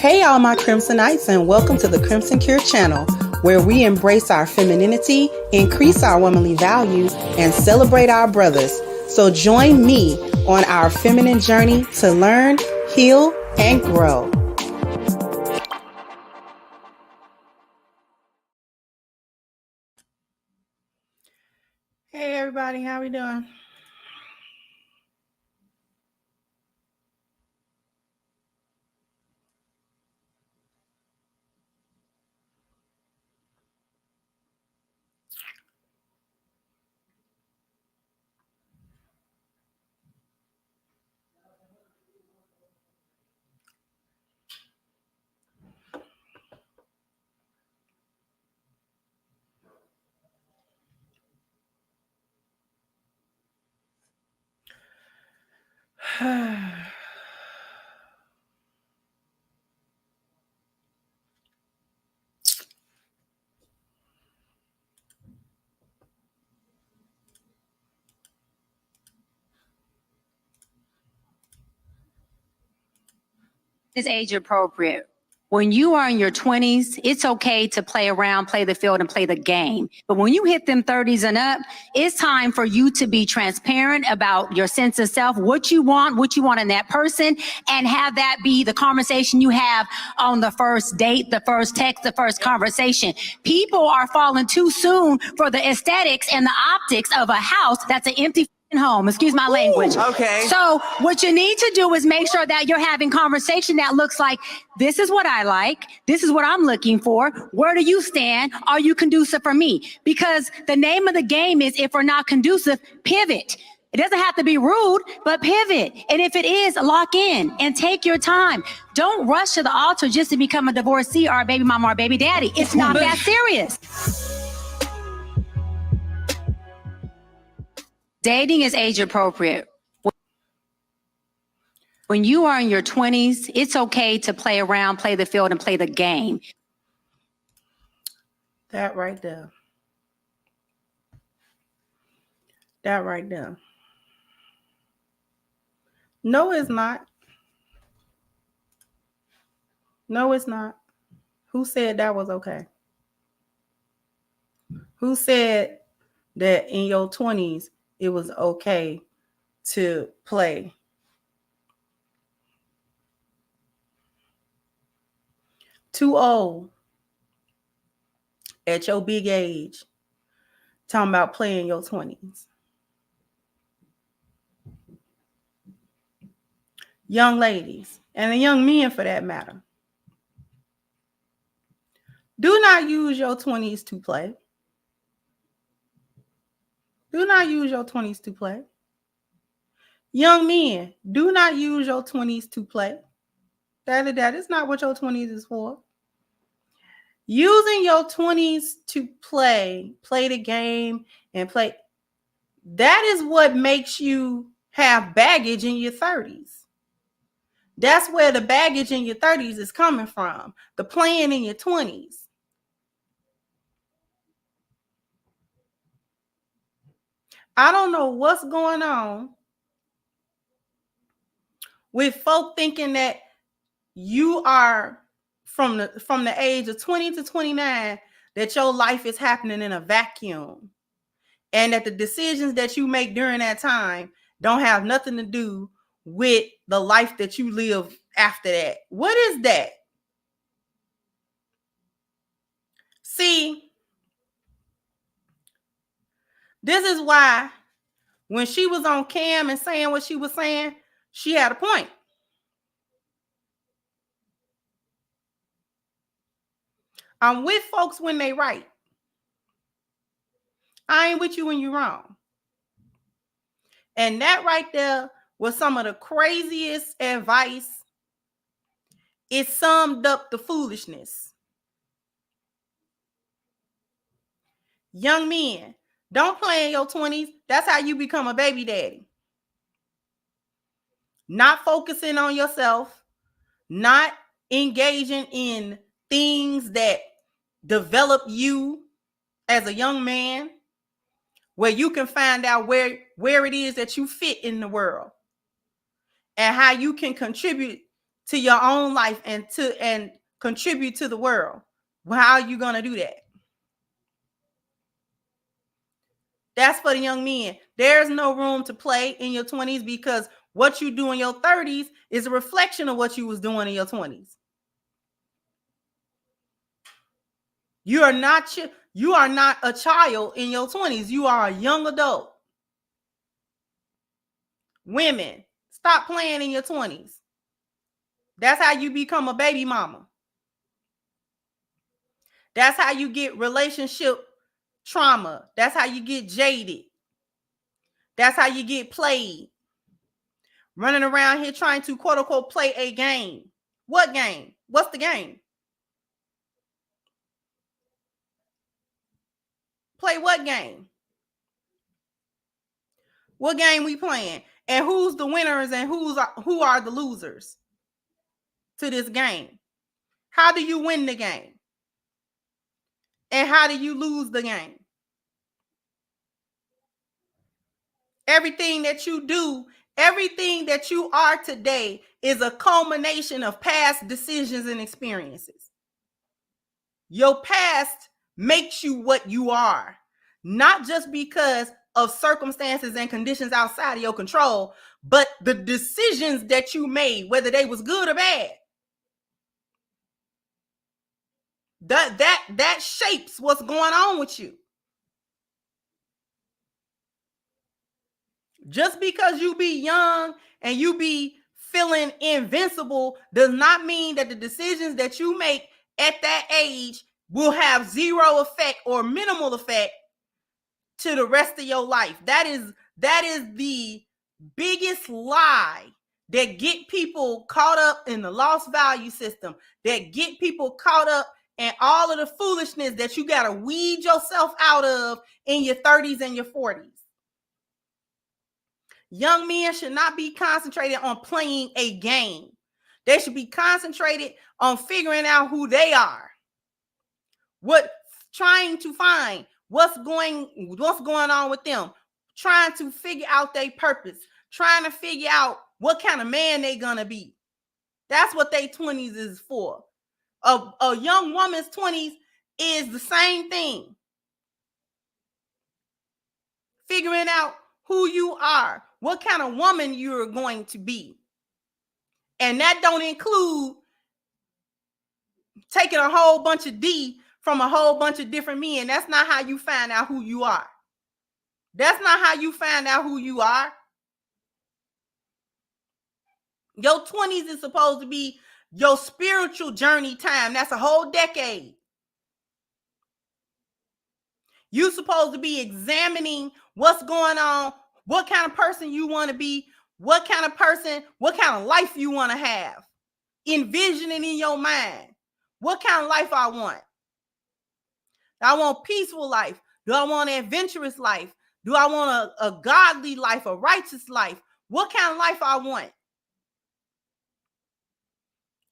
Hey, all my Crimsonites, and welcome to the Crimson Cure channel, where we embrace our femininity, increase our womanly value, and celebrate our brothers. So join me on our feminine journey to learn, heal, and grow. Hey, everybody, how we doing? Is age appropriate. When you are in your 20s, it's okay to play around, play the field, and play the game. But when you hit them 30s and up, it's time for you to be transparent about your sense of self, what you want in that person, and have that be the conversation you have on the first date, the first text, the first conversation. People are falling too soon for the aesthetics and the optics of a house that's an empty home. Excuse my language. Okay. So what you need to do is make sure that you're having conversation that looks like, this is what I like. This is what I'm looking for. Where do you stand? Are you conducive for me? Because the name of the game is, if we're not conducive, pivot. It doesn't have to be rude, but pivot. And if it is, lock in and take your time. Don't rush to the altar just to become a divorcee or a baby mama or baby daddy. It's not that serious. Dating is age appropriate. When you are in your 20s, it's okay to play around, play the field, and play the game. That right there. That right there. No, it's not. No, it's not. Who said that was okay? Who said that in your 20s it was okay to play? Too old at your big age talking about playing your 20s. Young ladies, and the young men for that matter, do not use your 20s to play. Do not use your 20s to play. Young men, do not use your 20s to play. That is not what your 20s is for. Using your 20s to play the game and play, that is what makes you have baggage in your 30s. That's where the baggage in your 30s is coming from. The playing in your 20s. I don't know what's going on with folk thinking that you are from the age of 20 to 29, that your life is happening in a vacuum, and that the decisions that you make during that time don't have nothing to do with the life that you live after that. What is that? See, this is why when she was on cam and saying what she was saying, she had a point. I'm with folks when they right. I ain't with you when you're wrong. And that right there was some of the craziest advice. It summed up the foolishness. Young men, don't play in your 20s. That's how you become a baby daddy. Not focusing on yourself, not engaging in things that develop you as a young man, where you can find out where it is that you fit in the world and how you can contribute to your own life and contribute to the world. Well, how are you going to do that? That's for the young men. There's no room to play in your 20s because what you do in your 30s is a reflection of what you was doing in your 20s. You are not a child in your 20s. You are a young adult. Women, stop playing in your 20s. That's how you become a baby mama. That's how you get relationship trauma. That's how you get jaded. That's how you get played. Running around here trying to quote unquote play a game. What game? What's the game? Play what game? What game we playing? And who's the winners and who are the losers to this game? How do you win the game? And how do you lose the game? Everything that you do, everything that you are today is a culmination of past decisions and experiences. Your past makes you what you are, not just because of circumstances and conditions outside of your control, but the decisions that you made, whether they was good or bad. That shapes what's going on with you. Just because you be young and you be feeling invincible does not mean that the decisions that you make at that age will have zero effect or minimal effect to the rest of your life. That is the biggest lie that get people caught up in the lost value system, that get people caught up in all of the foolishness that you got to weed yourself out of in your 30s and your 40s. Young men should not be concentrated on playing a game. They should be concentrated on figuring out who they are. Trying to find what's going on with them, trying to figure out their purpose, trying to figure out what kind of man they're gonna be. That's what their 20s is for. A young woman's 20s is the same thing. Figuring out who you are, what kind of woman you're going to be. And that don't include taking a whole bunch of D from a whole bunch of different men. That's not how you find out who you are. That's not how you find out who you are. Your 20s is supposed to be your spiritual journey time. That's a whole decade. You're supposed to be examining what's going on, what kind of person you want to be, what kind of person, what kind of life you want to have. Envisioning in your mind, what kind of life I want. Do I want peaceful life? Do I want an adventurous life? Do I want a godly life, a righteous life? What kind of life I want?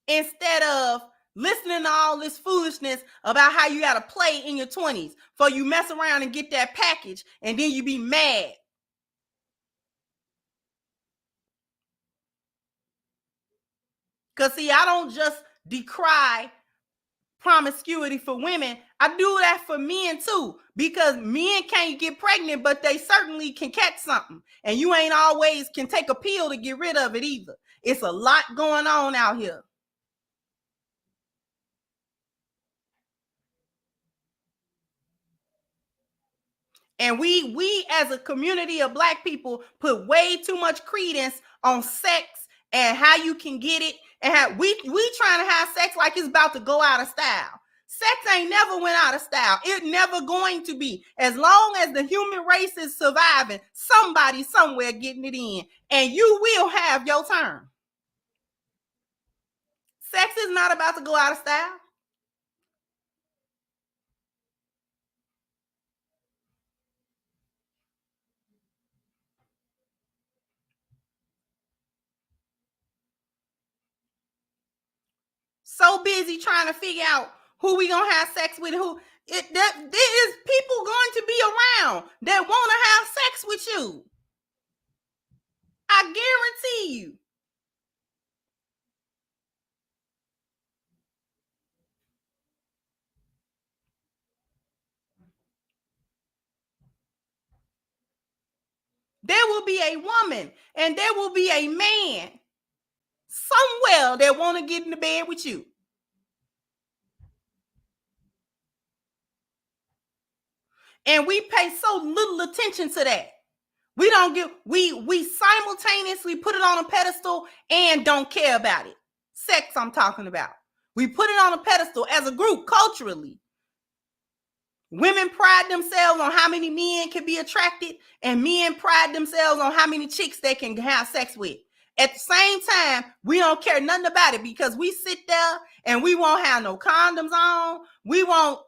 Instead of listening to all this foolishness about how you got to play in your 20s, for you mess around and get that package and then you be mad. Because see, I don't just decry promiscuity for women. I do that for men too, because men can't get pregnant, but they certainly can catch something. And you ain't always can take a pill to get rid of it either. It's a lot going on out here. And we as a community of Black people put way too much credence on sex and how you can get it. And how we trying to have sex like it's about to go out of style. Sex ain't never went out of style. It's never going to be. As long as the human race is surviving, somebody somewhere getting it in. And you will have your turn. Sex is not about to go out of style. So busy trying to figure out who we gonna have sex with, there is people going to be around that want to have sex with you. I guarantee you. There will be a woman and there will be a man somewhere that want to get in the bed with you. And we pay so little attention to that. We don't give, we simultaneously put it on a pedestal and don't care about it. Sex, I'm talking about. We put it on a pedestal as a group culturally. Women pride themselves on how many men can be attracted, and men pride themselves on how many chicks they can have sex with. At the same time, we don't care nothing about it because we sit there and we won't have no condoms on. We won't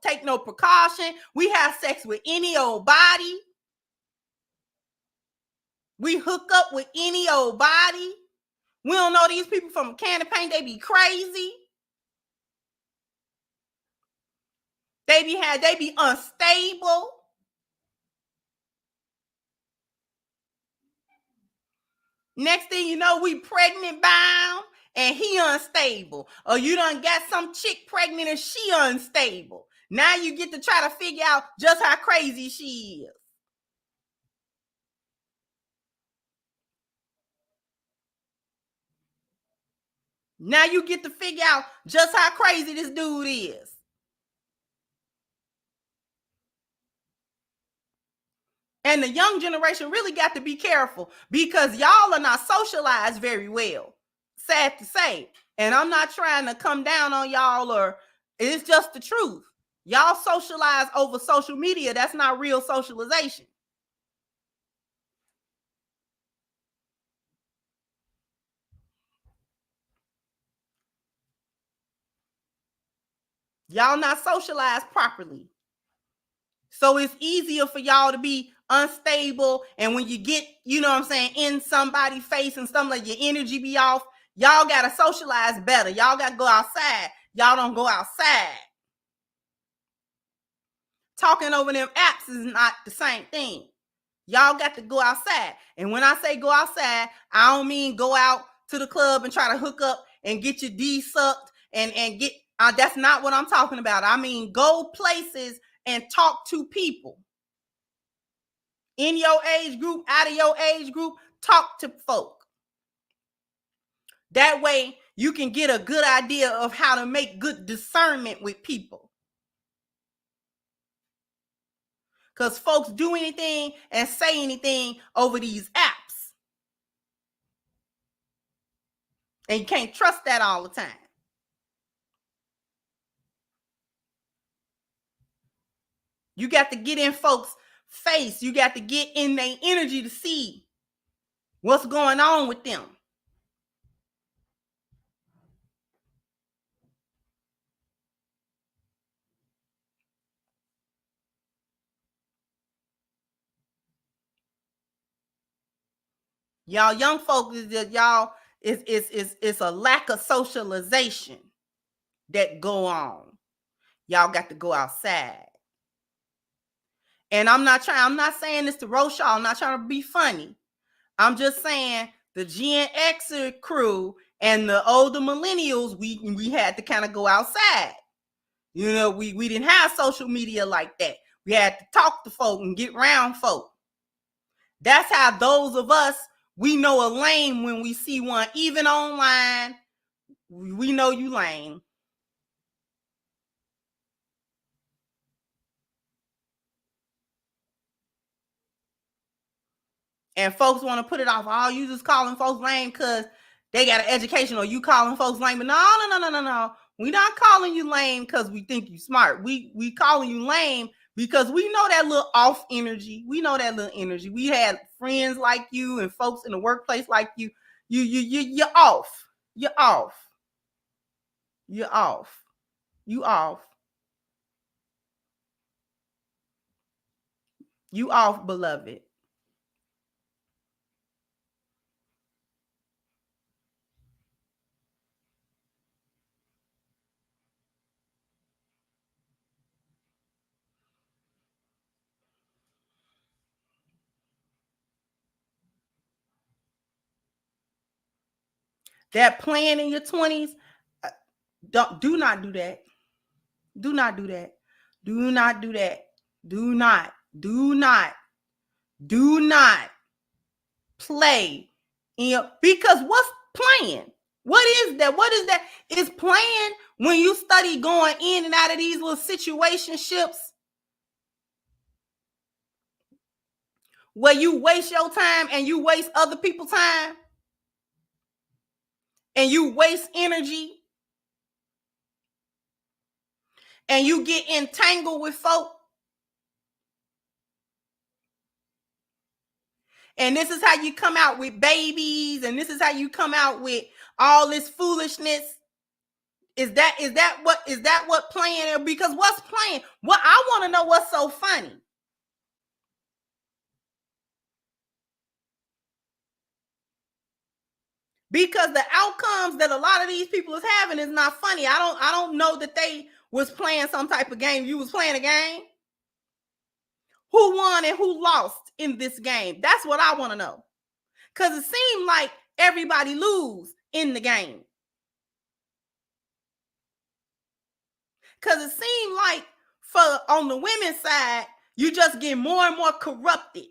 take no precaution. We have sex with any old body. We hook up with any old body. We don't know these people from a can of paint. They be crazy. They be unstable. Next thing you know, we pregnant bound and he unstable. Or you done got some chick pregnant and she unstable. Now you get to try to figure out just how crazy she is. Now you get to figure out just how crazy this dude is. And the young generation really got to be careful because y'all are not socialized very well. Sad to say. And I'm not trying to come down on y'all, or it's just the truth. Y'all socialize over social media. That's not real socialization. Y'all not socialized properly. So it's easier for y'all to be unstable. And when you get, you know what I'm saying, in somebody's face and stuff, like your energy be off, y'all got to socialize better. Y'all got to go outside. Y'all don't go outside. Talking over them apps is not the same thing. Y'all got to go outside. And when I say go outside, I don't mean go out to the club and try to hook up and get your D sucked and get, that's not what I'm talking about. I mean, go places and talk to people. In your age group, out of your age group, talk to folk. That way you can get a good idea of how to make good discernment with people. Because folks do anything and say anything over these apps. And you can't trust that all the time. You got to get in folks' face. You got to get in their energy to see what's going on with them. Y'all young folks, y'all, it's a lack of socialization that go on. Y'all got to go outside. And I'm not saying this to roast y'all. I'm not trying to be funny. I'm just saying the Gen Xer crew and the older millennials, we had to kind of go outside. You know, we didn't have social media like that. We had to talk to folk and get around folk. That's how those of us, we know a lame when we see one, even online. We know you lame. And folks want to put it off. Oh, you just calling folks lame because they got an education, or you calling folks lame. But no. We're not calling you lame because we think you smart. We calling you lame because we know that little off energy. We know that little energy. We had friends like you and folks in the workplace like you. You're off. You're off. You're off. You off. You off, beloved. That plan in your 20s, do not do that. Do not do that. Do not do that. Do not. do not play because what's playing? What is that? What is that? Is playing when you study going in and out of these little situationships where you waste your time and you waste other people's time and you waste energy and you get entangled with folk. And this is how you come out with babies, and this is how you come out with all this foolishness. Is that what playing? Because what's playing? What I want to know what's so funny. Because the outcomes that a lot of these people is having is not funny. I don't know that they was playing some type of game. You was playing a game. Who won and who lost in this game? That's what I want to know. Because it seemed like everybody lose in the game. Because it seemed like on the women's side, you just get more and more corrupted.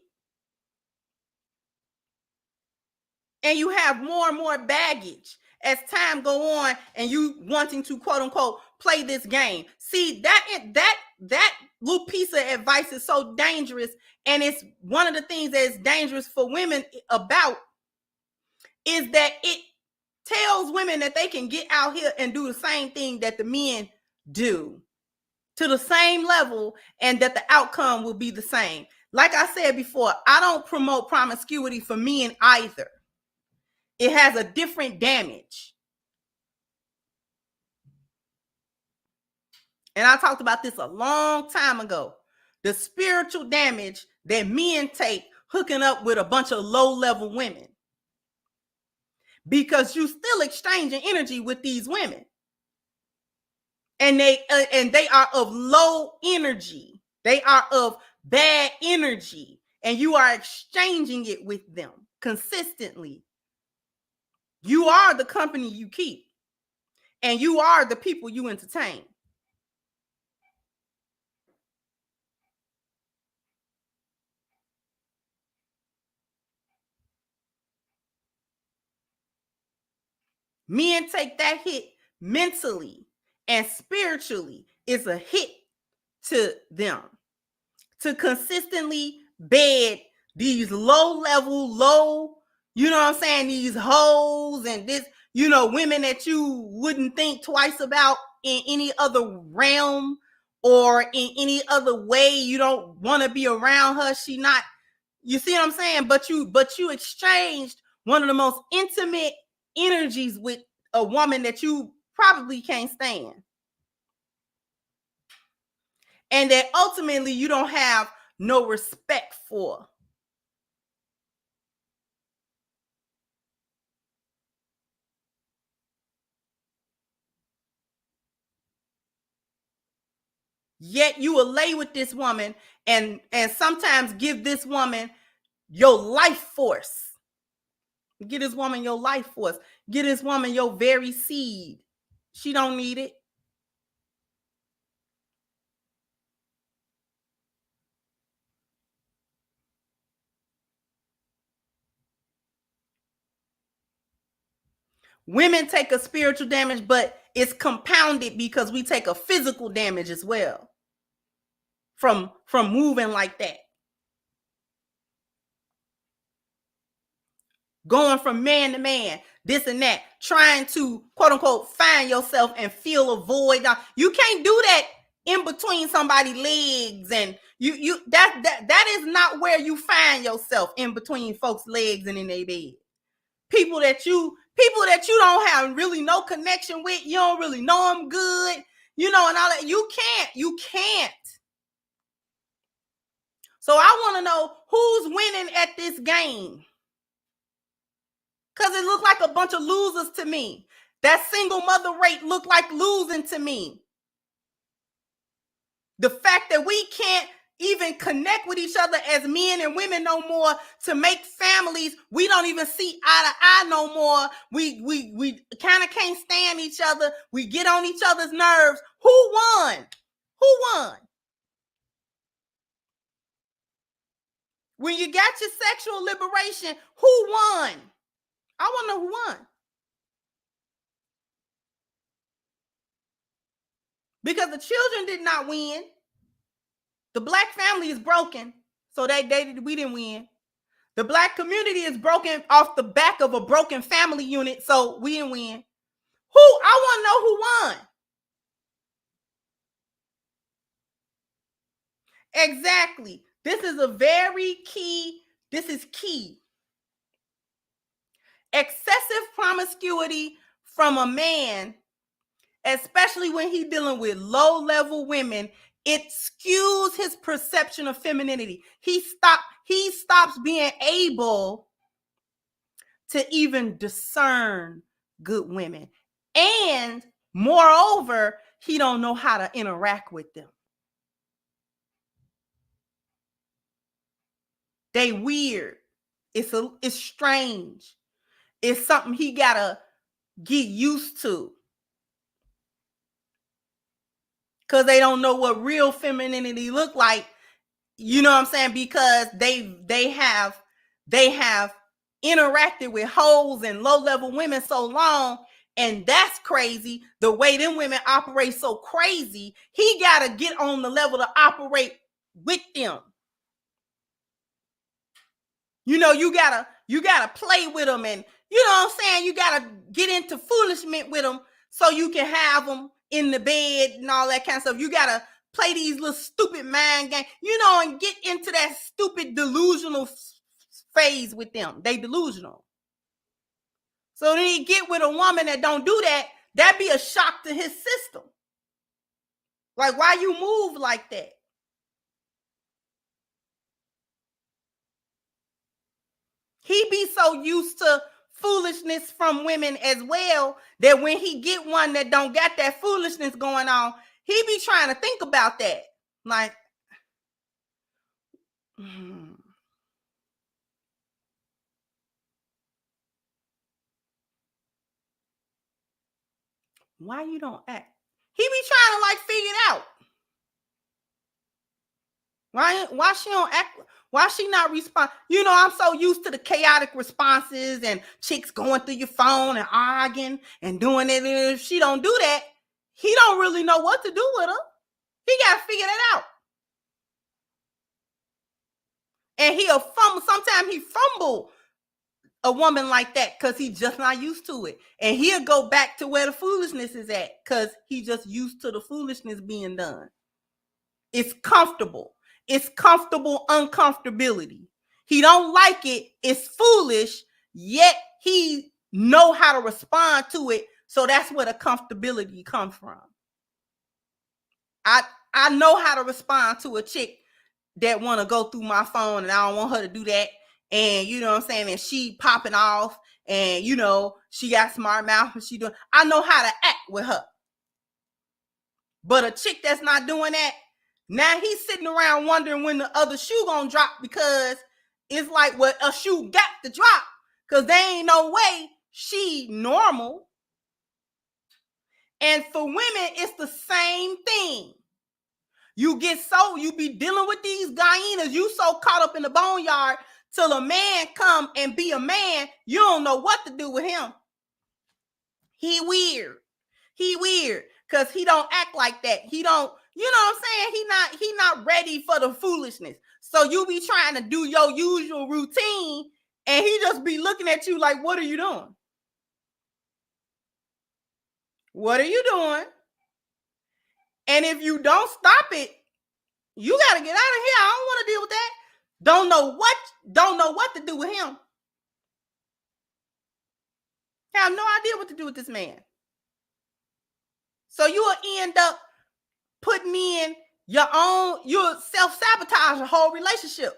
And you have more and more baggage as time go on and you wanting to quote unquote play this game. See, that little piece of advice is so dangerous, and it's one of the things that is dangerous for women about is that it tells women that they can get out here and do the same thing that the men do to the same level and that the outcome will be the same. Like I said before, I don't promote promiscuity for men either. It has a different damage. And I talked about this a long time ago. The spiritual damage that men take hooking up with a bunch of low-level women. Because you still exchanging energy with these women. And they are of low energy. They are of bad energy. And you are exchanging it with them consistently. You are the company you keep. And you are the people you entertain. Men take that hit mentally and spiritually. Is a hit to them. To consistently bed these low, you know what I'm saying, these hoes and this, you know, women that you wouldn't think twice about in any other realm or in any other way. You don't want to be around her. She not, you see what I'm saying? But you exchanged one of the most intimate energies with a woman that you probably can't stand. And that ultimately you don't have no respect for. Yet you will lay with this woman and sometimes give this woman your life force. Give this woman your life force. Give this woman your very seed. She don't need it. Women take a spiritual damage, but it's compounded because we take a physical damage as well from moving like that. Going from man to man, this and that, trying to quote unquote find yourself and fill a void. You can't do that in between somebody's legs, and that is not where you find yourself, in between folks' legs and in their bed. People that you don't have really no connection with, you don't really know them good, you know, and all that. You can't. So I want to know who's winning at this game. Because it looked like a bunch of losers to me. That single mother rate looked like losing to me. The fact that we can't even connect with each other as men and women no more to make families. We don't even see eye to eye no more. We kind of can't stand each other. We get on each other's nerves. Who won? Who won? When you got your sexual liberation, who won? I want to know who won. Because the children did not win. The Black family is broken, so we didn't win. The Black community is broken off the back of a broken family unit, so we didn't win. I want to know who won. Exactly. This is a very key. This is key. Excessive promiscuity from a man, especially when he's dealing with low-level women, it skews his perception of femininity. He stops being able to even discern good women. And moreover, he don't know how to interact with them. They weird. It's strange. It's something he gotta get used to. Because they don't know what real femininity look like. You know what I'm saying? Because they have interacted with hoes and low-level women so long, and that's crazy. The way them women operate so crazy, he gotta get on the level to operate with them. You know, you gotta play with them, and you know what I'm saying? You gotta get into foolishness with them so you can have them in the bed and all that kind of stuff. You gotta play these little stupid mind games, you know, and get into that stupid delusional phase with them. They delusional. So then he get with a woman that don't do that, that'd be a shock to his system. Like, why you move like that? He be so used to foolishness from women as well that when he get one that don't got that foolishness going on, he be trying to think about that. Like, why you don't act? He be trying to like figure it out. Why she don't act? Why she not respond? You know, I'm so used to the chaotic responses and chicks going through your phone and arguing and doing it. And if she don't do that, he don't really know what to do with her. He got to figure that out. And he'll fumble. Sometimes he fumble a woman like that because he's just not used to it. And he'll go back to where the foolishness is at because he just used to the foolishness being done. It's comfortable. It's comfortable uncomfortability. He don't like it. It's foolish, yet he know how to respond to it. So that's where the comfortability comes from. I know how to respond to a chick that want to go through my phone, and I don't want her to do that. And you know what I'm saying? And she popping off, and you know, she got smart mouth and she doing. I know how to act with her. But a chick that's not doing that, now he's sitting around wondering when the other shoe gonna drop, because it's like, well, a shoe got to drop because there ain't no way she normal. And for women, it's the same thing. You be dealing with these hyenas, you so caught up in the boneyard till a man come and be a man, you don't know what to do with him. He weird because he don't act like that. He don't, you know what I'm saying? He not ready for the foolishness. So you be trying to do your usual routine and he just be looking at you like, what are you doing? What are you doing? And if you don't stop it, you got to get out of here. I don't want to deal with that. Don't know what to do with him. Have no idea what to do with this man. So you will end up putting in you'll self-sabotage your whole relationship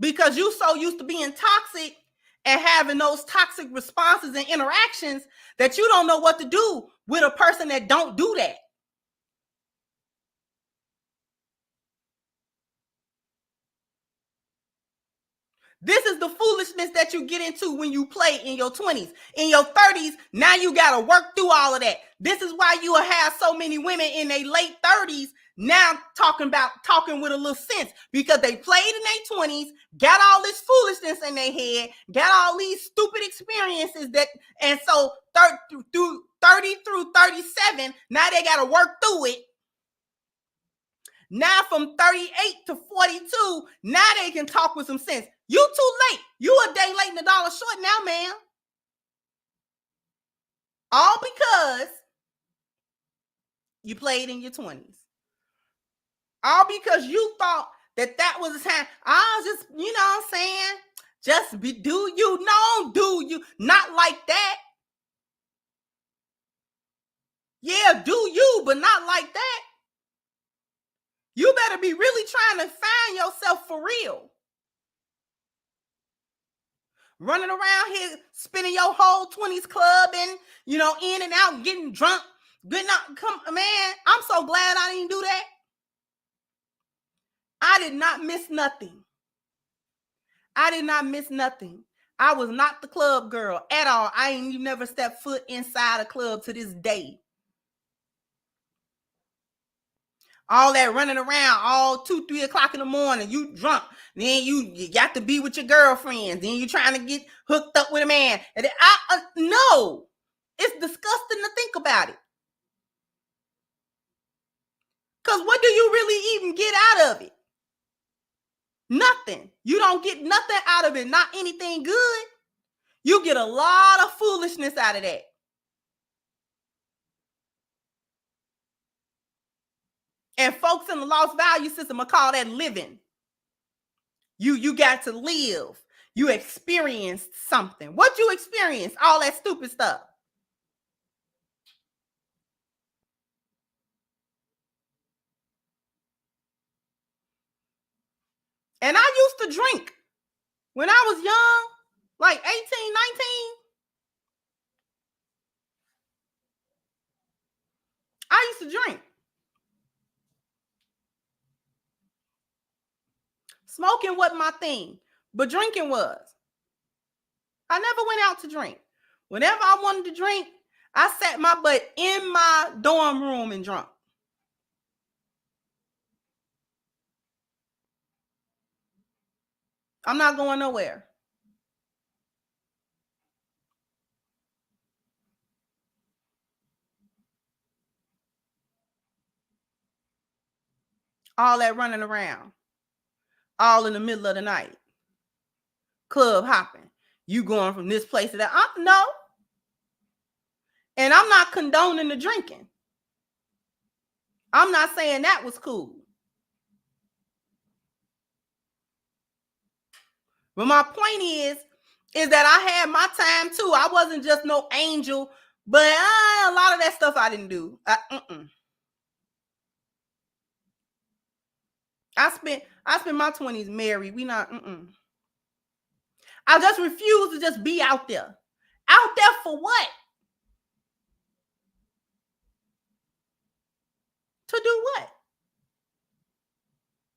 because you so used to being toxic and having those toxic responses and interactions that you don't know what to do with a person that don't do that. This is the foolishness that you get into when you play in your 20s. In your 30s, now you got to work through all of that. This is why you will have so many women in their late 30s now talking with a little sense, because they played in their 20s, got all this foolishness in their head, got all these stupid experiences and so 30 through 37, now they got to work through it. Now from 38 to 42, now they can talk with some sense. You too late. You a day late and $1 short now, ma'am. All because you played in your 20s. All because you thought that was the time. I was just, you know what I'm saying? Just do you. No, do you. Not like that. Yeah, do you, but not like that. You better be really trying to find yourself for real. Running around here, spending your whole 20s clubbing, you know, in and out, getting drunk. Good night. Come, man, I'm so glad I didn't do that. I did not miss nothing. I did not miss nothing. I was not the club girl at all. I ain't never stepped foot inside a club to this day. All that running around all 2, 3 o'clock in the morning, you drunk. Then you got to be with your girlfriends. Then you trying to get hooked up with a man. And no, it's disgusting to think about it. Because what do you really even get out of it? Nothing. You don't get nothing out of it. Not anything good. You get a lot of foolishness out of that. And folks in the lost value system will call that living. You got to live. You experienced something. What you experienced? All that stupid stuff. And I used to drink when I was young, like 18, 19. I used to drink. Smoking wasn't my thing, but drinking was. I never went out to drink. Whenever I wanted to drink, I sat my butt in my dorm room and drank. I'm not going nowhere. All that running around. All in the middle of the night. Club hopping. You going from this place to that. No. And I'm not condoning the drinking. I'm not saying that was cool. But my point is that I had my time too. I wasn't just no angel, but a lot of that stuff I didn't do. I spent my 20s married. We not. I just refuse to just be out there. Out there for what? To do what?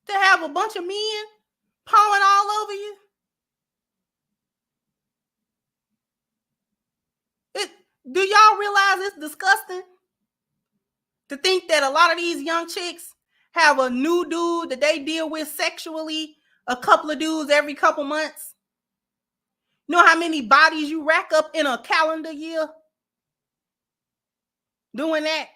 To have a bunch of men pawing all over you? Do y'all realize it's disgusting to think that a lot of these young chicks have a new dude that they deal with sexually, a couple of dudes every couple months? You know how many bodies you rack up in a calendar year doing that?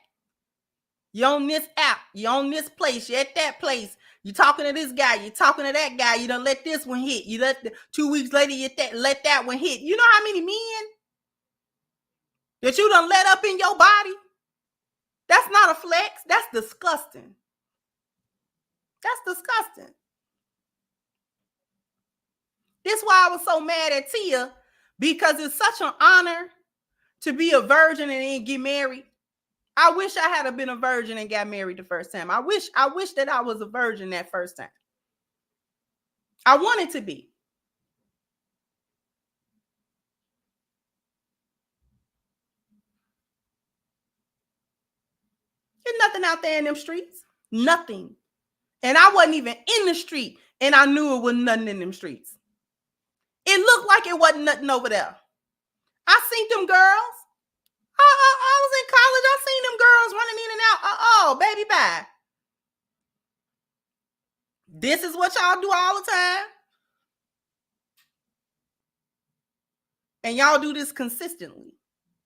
You're on this app, you're on this place, you're at that place, you're talking to this guy, you're talking to that guy, you done let this one hit, you let 2 weeks later you let that one hit. You know how many men that you done let up in your body? That's not a flex. That's disgusting. That's disgusting. This is why I was so mad at Tia, because it's such an honor to be a virgin and then get married. I wish I had been a virgin and got married the first time. I wish that I was a virgin that first time. I wanted to be. There's nothing out there in them streets. Nothing. And I wasn't even in the street, and I knew it wasn't nothing in them streets. It looked like it wasn't nothing over there. I seen them girls. I was in college. I seen them girls running in and out. Oh, baby, bye. This is what y'all do all the time. And y'all do this consistently.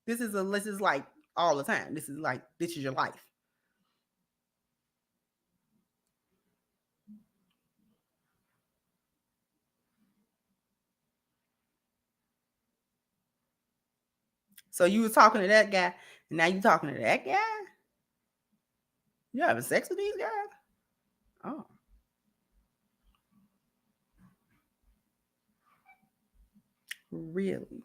This is like all the time. This is your life. So you were talking to that guy, and now you talking to that guy? You having sex with these guys? Oh. Really?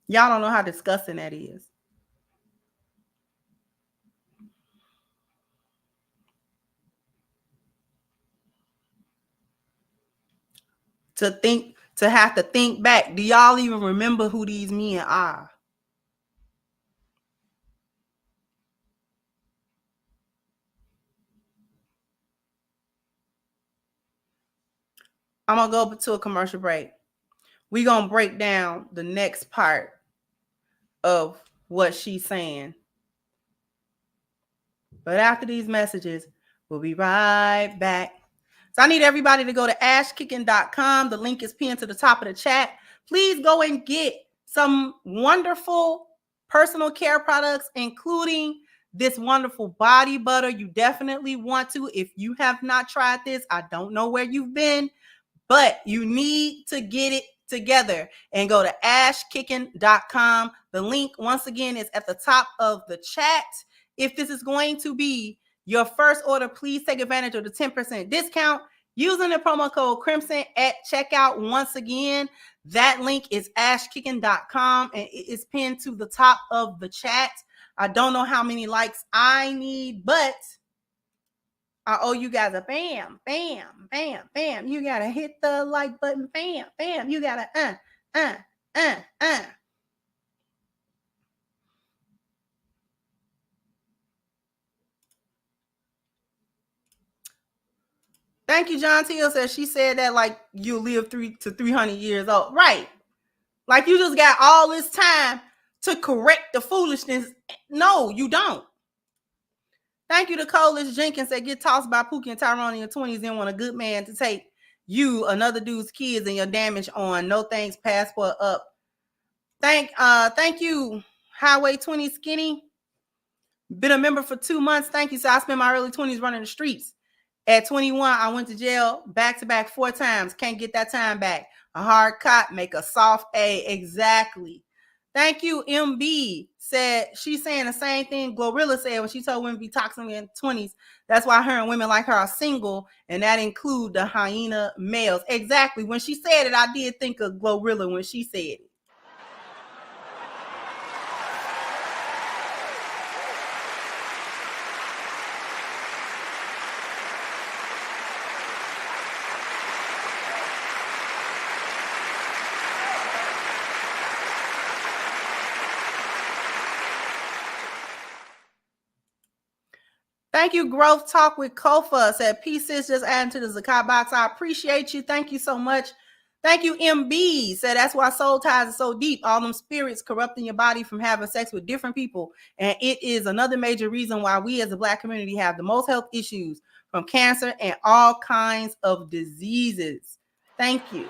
Y'all don't know how disgusting that is. To have to think back. Do y'all even remember who these men are? I'm going to go to a commercial break. We're going to break down the next part of what she's saying. But after these messages, we'll be right back. So I need everybody to go to ashkicking.com. The link is pinned to the top of the chat. Please go and get some wonderful personal care products, including this wonderful body butter. You definitely want to. If you have not tried this, I don't know where you've been, but you need to get it together and go to ashkicking.com. The link, once again, is at the top of the chat. If this is going to be your first order, please take advantage of the 10% discount using the promo code Crimson at checkout. Once again, that link is ashkicking.com and it is pinned to the top of the chat. I don't know how many likes I need, but I owe you guys a bam, bam, bam, bam. You gotta hit the like button, bam, bam. You gotta Thank you, John Teal says she said that like you'll live 300 to 300 years old. Right. Like you just got all this time to correct the foolishness. No, you don't. Thank you to Coalish Jenkins that get tossed by Pookie and Tyrone in your 20s and want a good man to take you, another dude's kids, and your damage on. No thanks, passport up. Thank you, Highway 20 Skinny. Been a member for 2 months. Thank you. So I spent my early 20s running the streets. At 21, I went to jail back-to-back 4 times. Can't get that time back. A hard cop make a soft A. Exactly. Thank you, MB. Said she's saying the same thing Glorilla said when she told women to be toxic in 20s. That's why her and women like her are single, and that include the hyena males. Exactly. When she said it, I did think of Glorilla when she said it. Thank you, Growth Talk with Kofa. Said, peace is just adding to the Zakat box. I appreciate you. Thank you so much. Thank you, MB. Said, that's why soul ties are so deep. All them spirits corrupting your body from having sex with different people. And it is another major reason why we as a Black community have the most health issues, from cancer and all kinds of diseases. Thank you.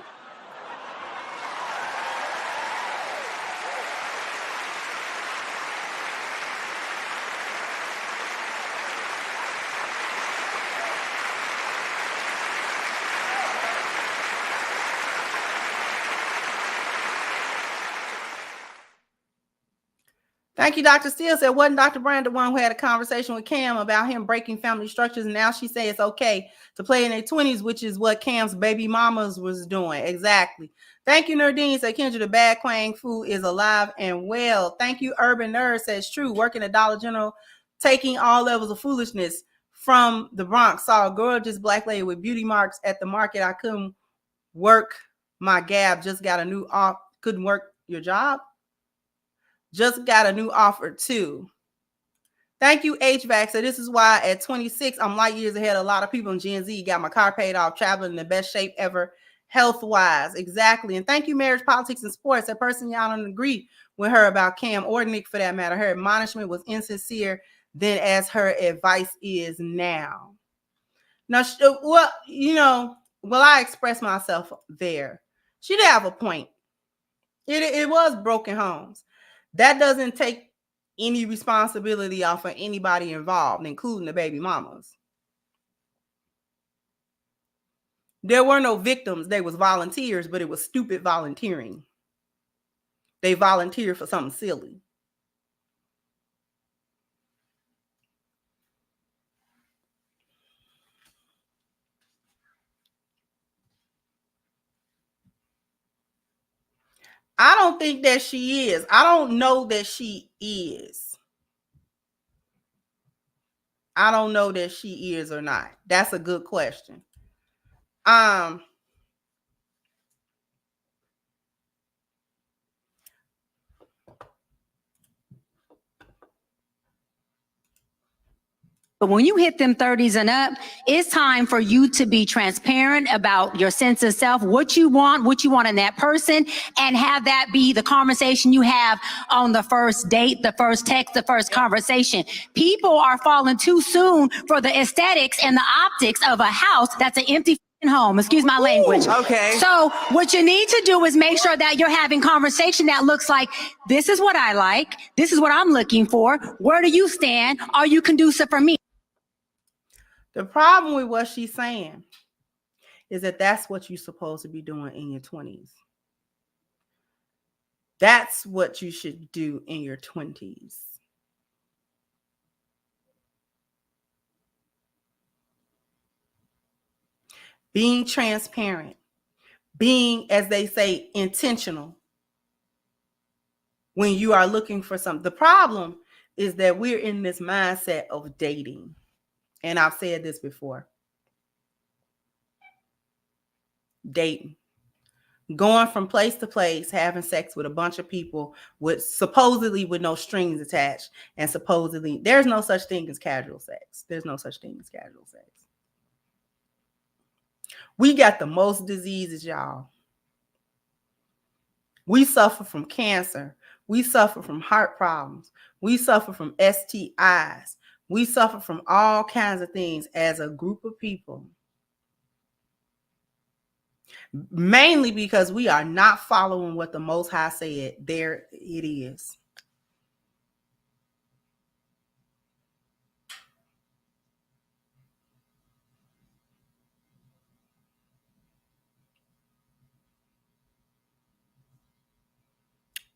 Thank you, Dr. Steele. Said, wasn't Dr. Brand the one who had a conversation with Cam about him breaking family structures? And now she says it's okay to play in their 20s, which is what Cam's baby mamas was doing. Exactly. Thank you, Nerdine. Said, Kendra, the bad Quang food is alive and well. Thank you, Urban Nerd. Says, true. Working at Dollar General, taking all levels of foolishness from the Bronx. Saw a gorgeous Black lady with beauty marks at the market. I couldn't work my gab. Just got a new off. Couldn't work your job. Just got a new offer too. Thank you, HVAC. So this is why at 26, I'm light years ahead of a lot of people in Gen Z. Got my car paid off, traveling in the best shape ever. health-wise. Exactly. And thank you, Marriage, Politics, and Sports. That person y'all don't agree with her about Cam or Nick for that matter. Her admonishment was insincere than as her advice is now. Now, well, I express myself there. She did have a point. It was broken homes. That doesn't take any responsibility off of anybody involved, including the baby mamas. There were no victims. They was volunteers, but it was stupid volunteering. They volunteered for something silly. I don't think that she is. I don't know that she is. I don't know that she is or not. That's a good question. But when you hit them 30s and up, it's time for you to be transparent about your sense of self, what you want in that person, and have that be the conversation you have on the first date, the first text, the first conversation. People are falling too soon for the aesthetics and the optics of a house that's an empty home. Excuse my language. Ooh, okay. So what you need to do is make sure that you're having conversation that looks like, this is what I like. This is what I'm looking for. Where do you stand? Are you conducive for me? The problem with what she's saying is that that's what you're supposed to be doing in your 20s. That's what you should do in your 20s. Being transparent, being, as they say, intentional when you are looking for something. The problem is that we're in this mindset of dating. And I've said this before. Dating. Going from place to place, having sex with a bunch of people with supposedly with no strings attached, and supposedly there's no such thing as casual sex. There's no such thing as casual sex. We got the most diseases, y'all. We suffer from cancer. We suffer from heart problems. We suffer from STIs. We suffer from all kinds of things as a group of people. Mainly because we are not following what the Most High said. There it is.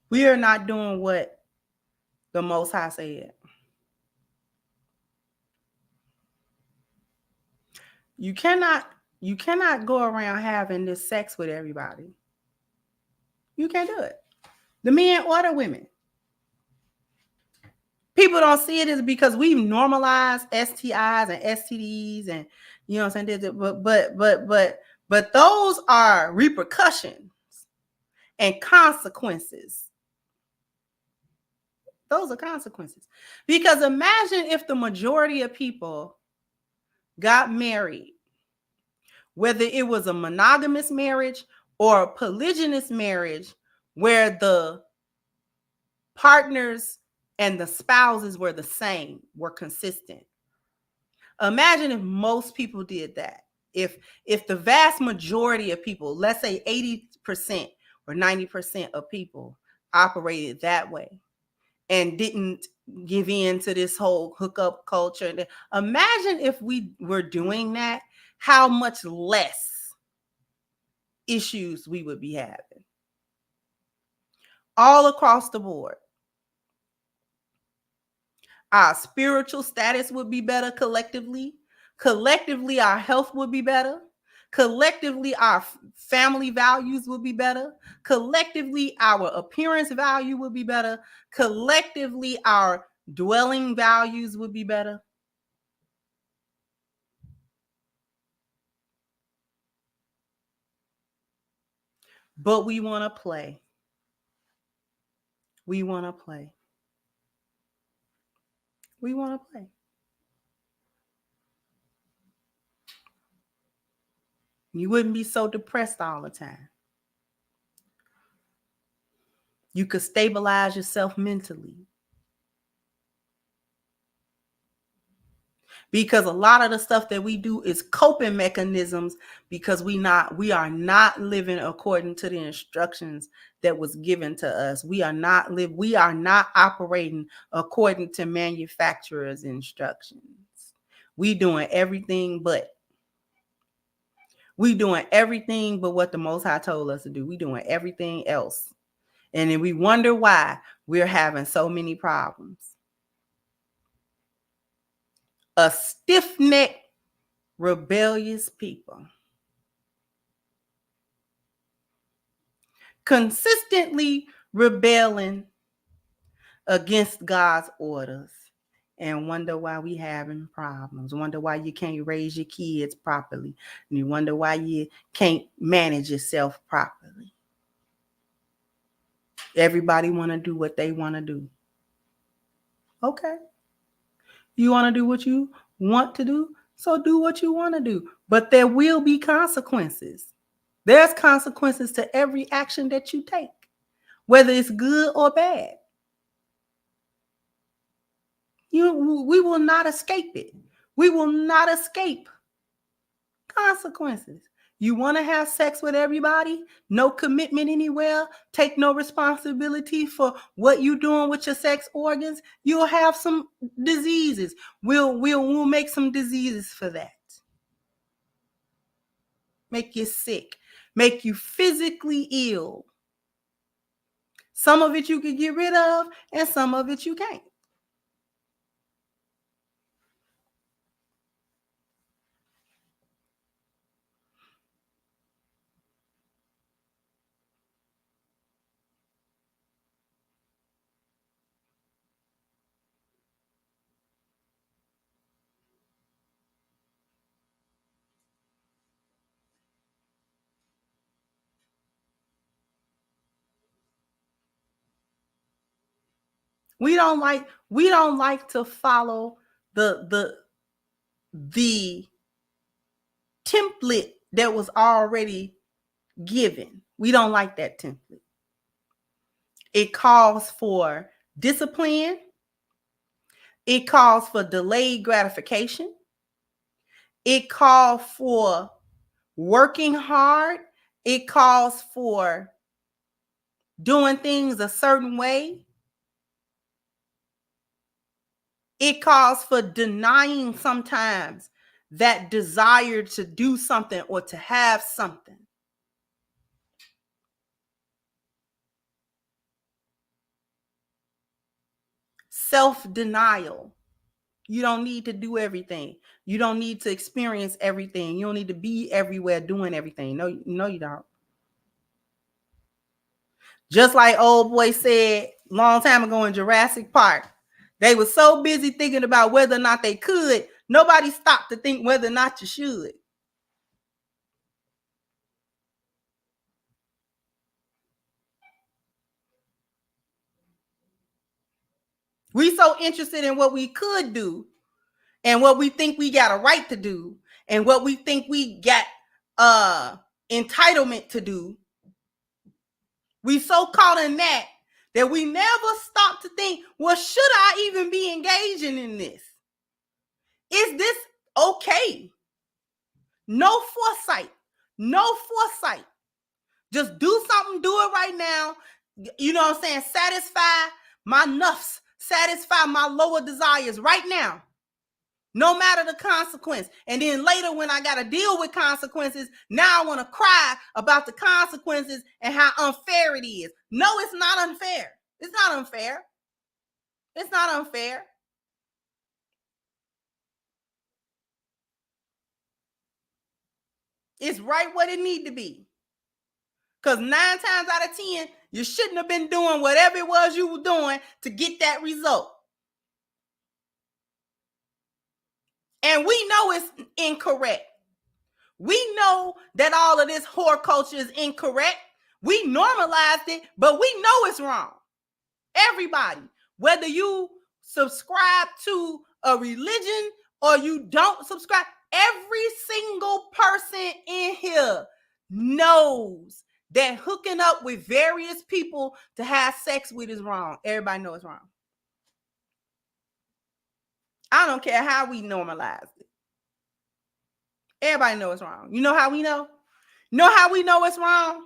We are not doing what the Most High said. You cannot go around having this sex with everybody. You can't do it. The men or the women. People don't see it as because we've normalized STIs and STDs and you know what I'm saying. But those are repercussions and consequences. Those are consequences. Because imagine if the majority of people got married, whether it was a monogamous marriage or a polygynous marriage, where the partners and the spouses were the same, were consistent. Imagine if most people did that. If the vast majority of people, let's say 80% or 90% of people operated that way and didn't give in to this whole hookup culture. Imagine if we were doing that, how much less issues we would be having. All across the board. Our spiritual status would be better collectively. Collectively, our health would be better. Collectively, our family values would be better. Collectively, our appearance value would be better. Collectively, our dwelling values would be better. But we want to play. We want to play. We want to play. You wouldn't be so depressed all the time. You could stabilize yourself mentally. Because a lot of the stuff that we do is coping mechanisms because we are not living according to the instructions that was given to us. We are not operating according to manufacturers' instructions. We doing everything but what the Most High told us to do. We doing everything else. And then we wonder why we're having so many problems. A stiff-necked, rebellious people. Consistently rebelling against God's orders and wonder why we having problems. Wonder why you can't raise your kids properly. And you wonder why you can't manage yourself properly. Everybody want to do what they want to do. Okay. You want to do what you want to do, so do what you want to do. But there will be consequences. There's consequences to every action that you take, whether it's good or bad. We will not escape it. We will not escape consequences. You want to have sex with everybody? No commitment anywhere. Take no responsibility for what you're doing with your sex organs. You'll have some diseases. We'll make some diseases for that. Make you sick. Make you physically ill. Some of it you can get rid of, and some of it you can't. We don't like to follow the template that was already given. We don't like that template. It calls for discipline. It calls for delayed gratification. It calls for working hard. It calls for doing things a certain way. It calls for denying sometimes that desire to do something or to have something. Self-denial. You don't need to do everything. You don't need to experience everything. You don't need to be everywhere doing everything. No, you don't. Just like old boy said long time ago in Jurassic Park, they were so busy thinking about whether or not they could, nobody stopped to think whether or not you should. We so interested in what we could do and what we think we got a right to do and what we think we got entitlement to do. We so caught in that we never stop to think, well, should I even be engaging in this? Is this okay? No foresight. Just do something, do it right now. You know what I'm saying? Satisfy my nuffs, satisfy my lower desires right now. No matter the consequence. And then later when I got to deal with consequences, now I want to cry about the consequences and how unfair it is. No, it's not unfair. It's not unfair. It's not unfair. It's right what it need to be. Because 9 times out of 10, you shouldn't have been doing whatever it was you were doing to get that result. And we know it's incorrect. We know that all of this whore culture is incorrect. We normalized it, but we know it's wrong. Everybody, whether you subscribe to a religion or you don't subscribe, every single person in here knows that hooking up with various people to have sex with is wrong. Everybody knows it's wrong. I don't care how we normalize it. Everybody knows it's wrong. You know how we know? Know how we know it's wrong?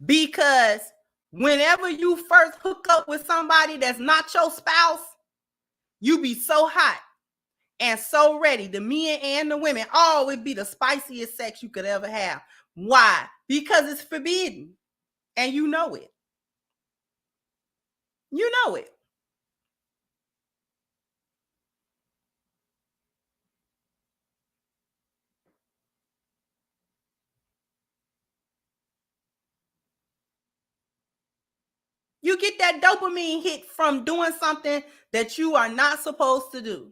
Because whenever you first hook up with somebody that's not your spouse, you be so hot and so ready. The men and the women, oh, it'd be the spiciest sex you could ever have. Why? Because it's forbidden. And you know it. You know it. You get that dopamine hit from doing something that you are not supposed to do.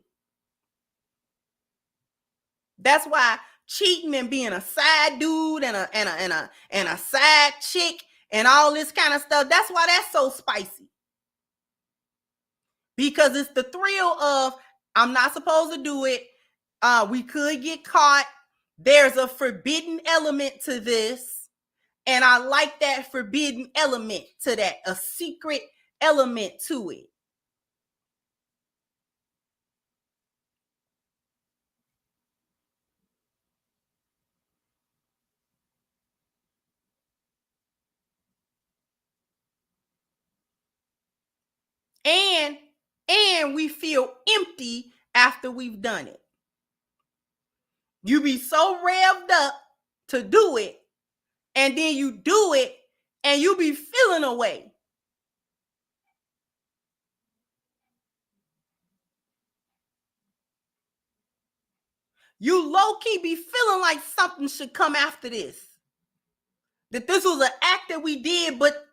That's why cheating and being a side dude and a side chick and all this kind of stuff, that's why that's so spicy. Because it's the thrill of, I'm not supposed to do it. We could get caught. There's a forbidden element to this. And I like that forbidden element to that, a secret element to it. And we feel empty after we've done it. You be so revved up to do it, and then you do it, and you be feeling away. You low-key be feeling like something should come after this. That this was an act that we did, but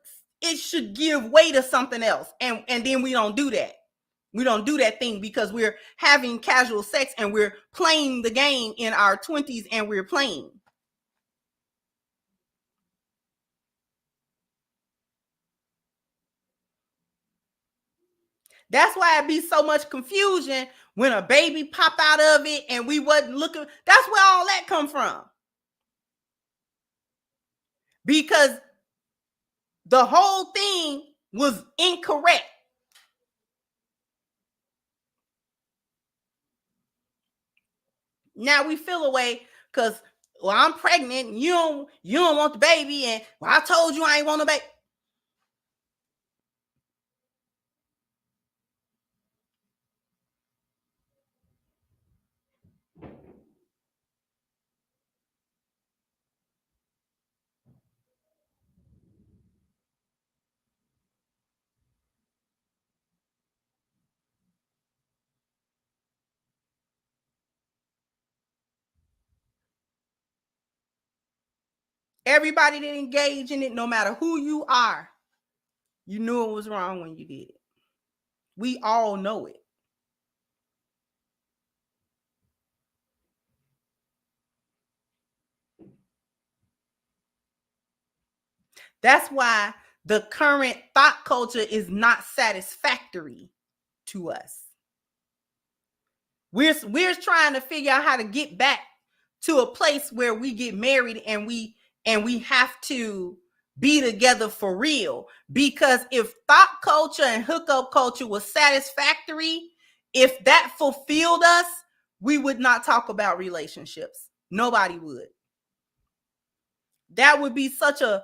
it should give way to something else. And then we don't do that. We don't do that thing because we're having casual sex and we're playing the game in our 20s and we're playing. That's why it be so much confusion when a baby pop out of it and we wasn't looking. That's where all that come from. Because the whole thing was incorrect. Now we feel away because, well, I'm pregnant and you don't want the baby, and well, I told you I ain't want a baby. Everybody that engaged in it, no matter who you are, you knew it was wrong when you did it. We all know it. That's why the current thought culture is not satisfactory to us. We're trying to figure out how to get back to a place where we get married and we have to be together for real. Because if thought culture and hookup culture was satisfactory, if that fulfilled us, we would not talk about relationships. Nobody would. That would be such a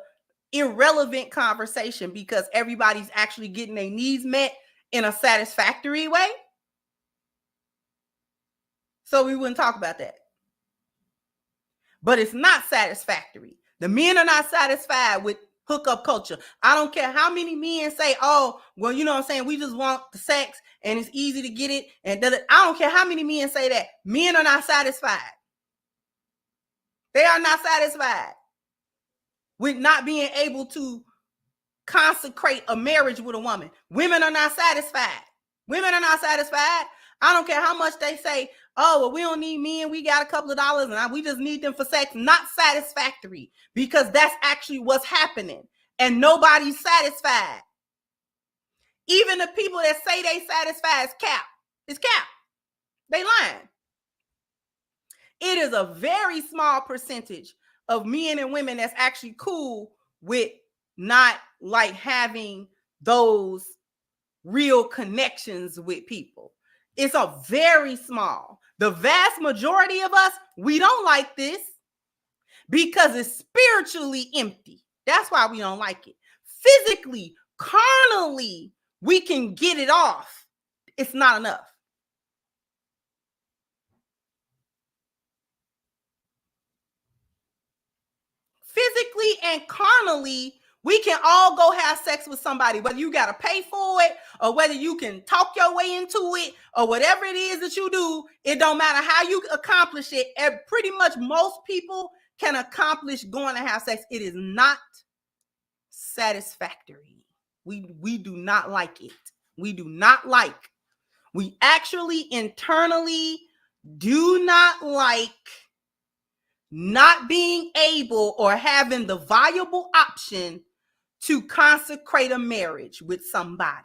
irrelevant conversation because everybody's actually getting their needs met in a satisfactory way. So we wouldn't talk about that. But it's not satisfactory. The men are not satisfied with hookup culture. I don't care how many men say, oh, well, you know what I'm saying? We just want the sex and it's easy to get it. And I don't care how many men say that. Men are not satisfied. They are not satisfied with not being able to consecrate a marriage with a woman. Women are not satisfied. Women are not satisfied. I don't care how much they say, oh, well, we don't need men. We got a couple of dollars and we just need them for sex. Not satisfactory, because that's actually what's happening. And nobody's satisfied. Even the people that say they satisfy is cap. It's cap. They lying. It is a very small percentage of men and women that's actually cool with not like having those real connections with people. It's a very small. The vast majority of us, we don't like this because it's spiritually empty. That's why we don't like it. Physically, carnally, we can get it off. It's not enough. Physically and carnally, we can all go have sex with somebody, whether you got to pay for it or whether you can talk your way into it or whatever it is that you do. It don't matter how you accomplish it. Pretty much most people can accomplish going to have sex. It is not satisfactory. We do not like it. We do not like. We actually internally do not like not being able or having the viable option to consecrate a marriage with somebody.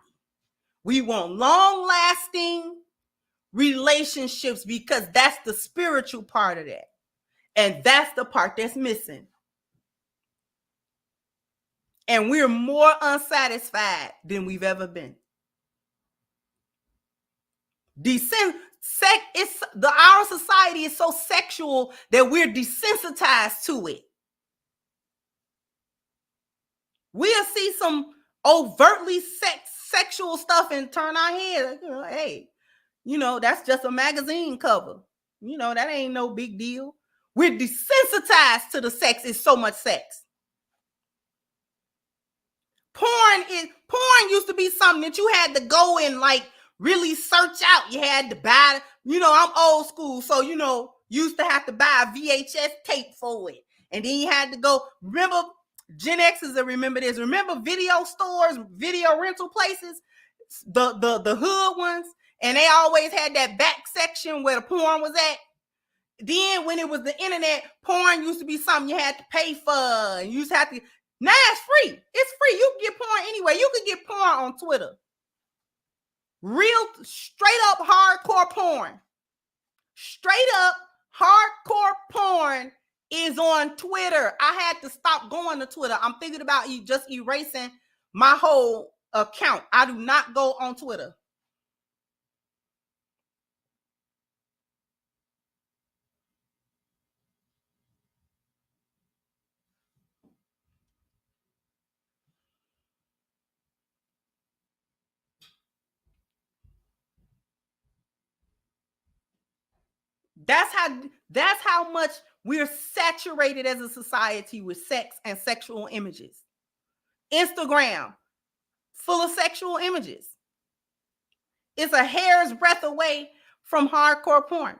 We want long-lasting relationships because that's the spiritual part of that. And that's the part that's missing. And we're more unsatisfied than we've ever been. Our society is so sexual that we're desensitized to it. We'll see some overtly sexual stuff and turn our head. Hey, that's just a magazine cover. That ain't no big deal. We're desensitized to the sex. It's so much sex. Porn used to be something that you had to go and like really search out. You had to buy, I'm old school. So, used to have to buy a VHS tape for it. And then you had to go, remember, Gen X's that remember this. Remember video stores, video rental places, the hood ones? And they always had that back section where the porn was at. Then when it was the internet, porn used to be something you had to pay for. And you used to have to. Now it's free. It's free. You can get porn anywhere. You can get porn on Twitter. Real straight up hardcore porn. Straight up hardcore porn is on Twitter. I had to stop going to Twitter. I'm thinking about just erasing my whole account. I do not go on Twitter. That's how much we're saturated as a society with sex and sexual images. Instagram, full of sexual images. It's a hair's breadth away from hardcore porn.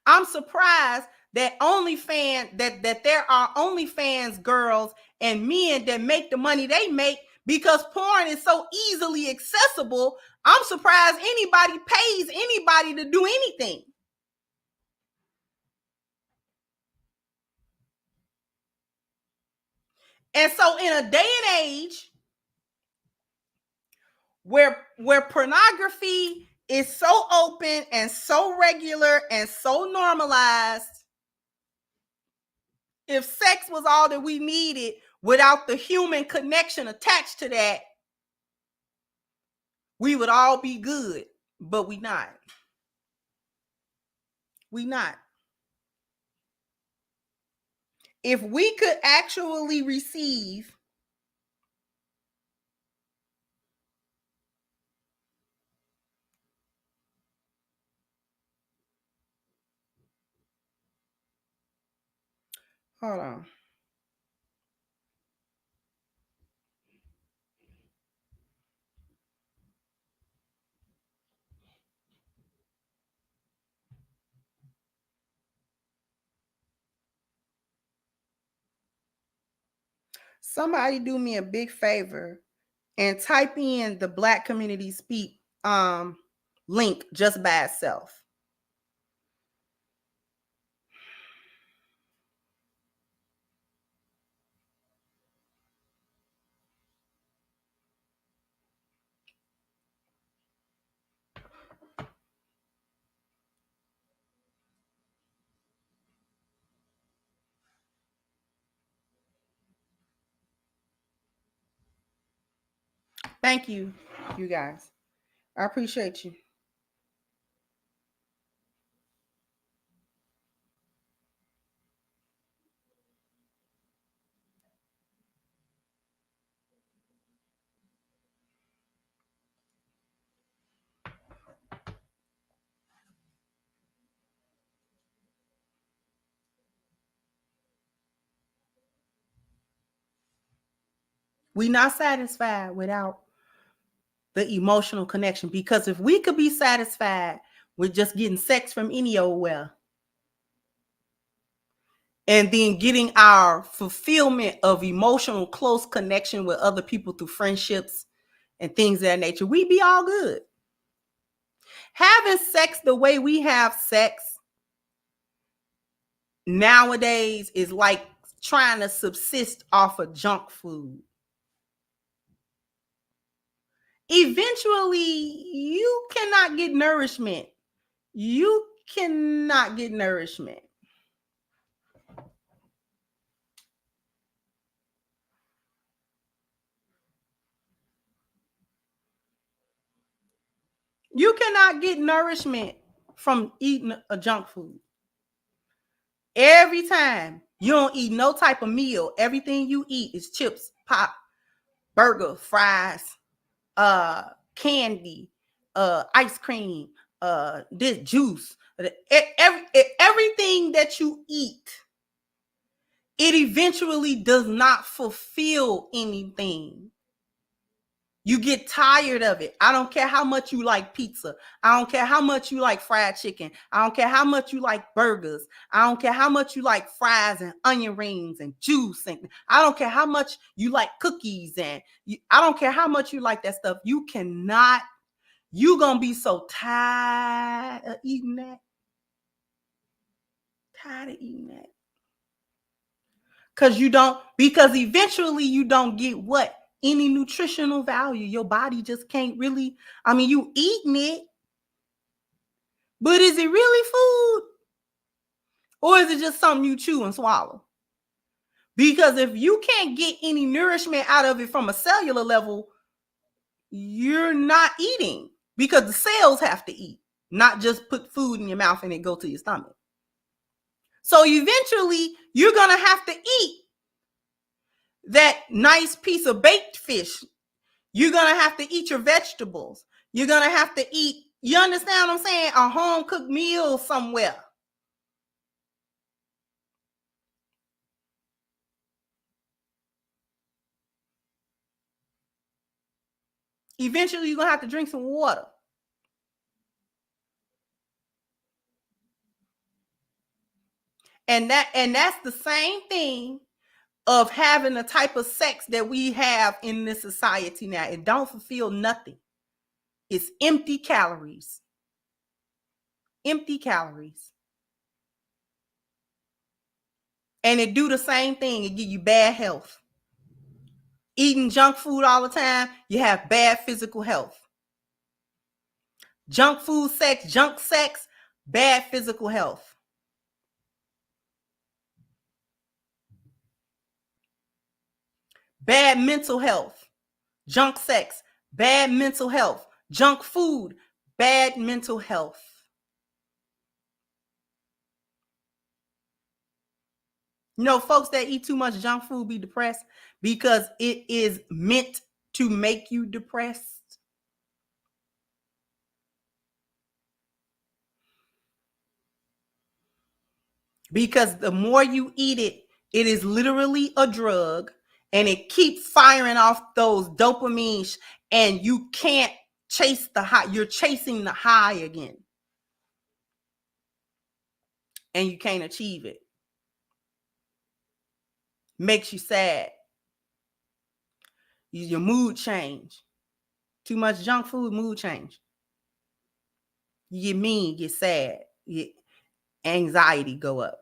I'm surprised that that there are OnlyFans girls and men that make the money they make because porn is so easily accessible. I'm surprised anybody pays anybody to do anything. And so in a day and age where pornography is so open and so regular and so normalized, if sex was all that we needed without the human connection attached to that, we would all be good, but we not. We not. If we could actually receive hold on. Somebody do me a big favor and type in the Black community speak link just by itself. Thank you, you guys. I appreciate you. We're not satisfied without the emotional connection, because if we could be satisfied with just getting sex from any old where, and then getting our fulfillment of emotional close connection with other people through friendships and things of that nature, we'd be all good. Having sex the way we have sex nowadays is like trying to subsist off of junk food. Eventually, you cannot get nourishment. You cannot get nourishment. You cannot get nourishment from eating a junk food. Every time you don't eat no type of meal, everything you eat is chips, pop, burger, fries, candy, ice cream, this juice. Everything that you eat, it eventually does not fulfill anything. You get tired of it. I don't care how much you like pizza. I don't care how much you like fried chicken. I don't care how much you like burgers. I don't care how much you like fries and onion rings and juice. And I don't care how much you like cookies. And I don't care how much you like that stuff. You cannot, you're going to be so tired of eating that. Tired of eating that. Because eventually you don't get what? Any nutritional value. Your body just can't really, I mean, you eating it, but is it really food? Or is it just something you chew and swallow? Because if you can't get any nourishment out of it from a cellular level, you're not eating, because the cells have to eat, not just put food in your mouth and it go to your stomach. So eventually you're going to have to eat that nice piece of baked fish. You're going to have to eat your vegetables. You're going to have to eat, you understand what I'm saying? A home cooked meal somewhere. Eventually, you're going to have to drink some water. And that's the same thing of having the type of sex that we have in this society now. It don't fulfill nothing. It's empty calories. Empty calories. And it do the same thing. It give you bad health. Eating junk food all the time, you have bad physical health. Junk food sex, junk sex, bad physical health. Bad mental health. Junk sex, bad mental health. Junk food, bad mental health. You know, folks that eat too much junk food be depressed because it is meant to make you depressed. Because the more you eat it, it is literally a drug, and it keeps firing off those dopamines, and you can't chase the high. You're chasing the high again, and you can't achieve it. Makes you sad. Your mood change. Too much junk food, mood change. You get mean, get sad, anxiety go up.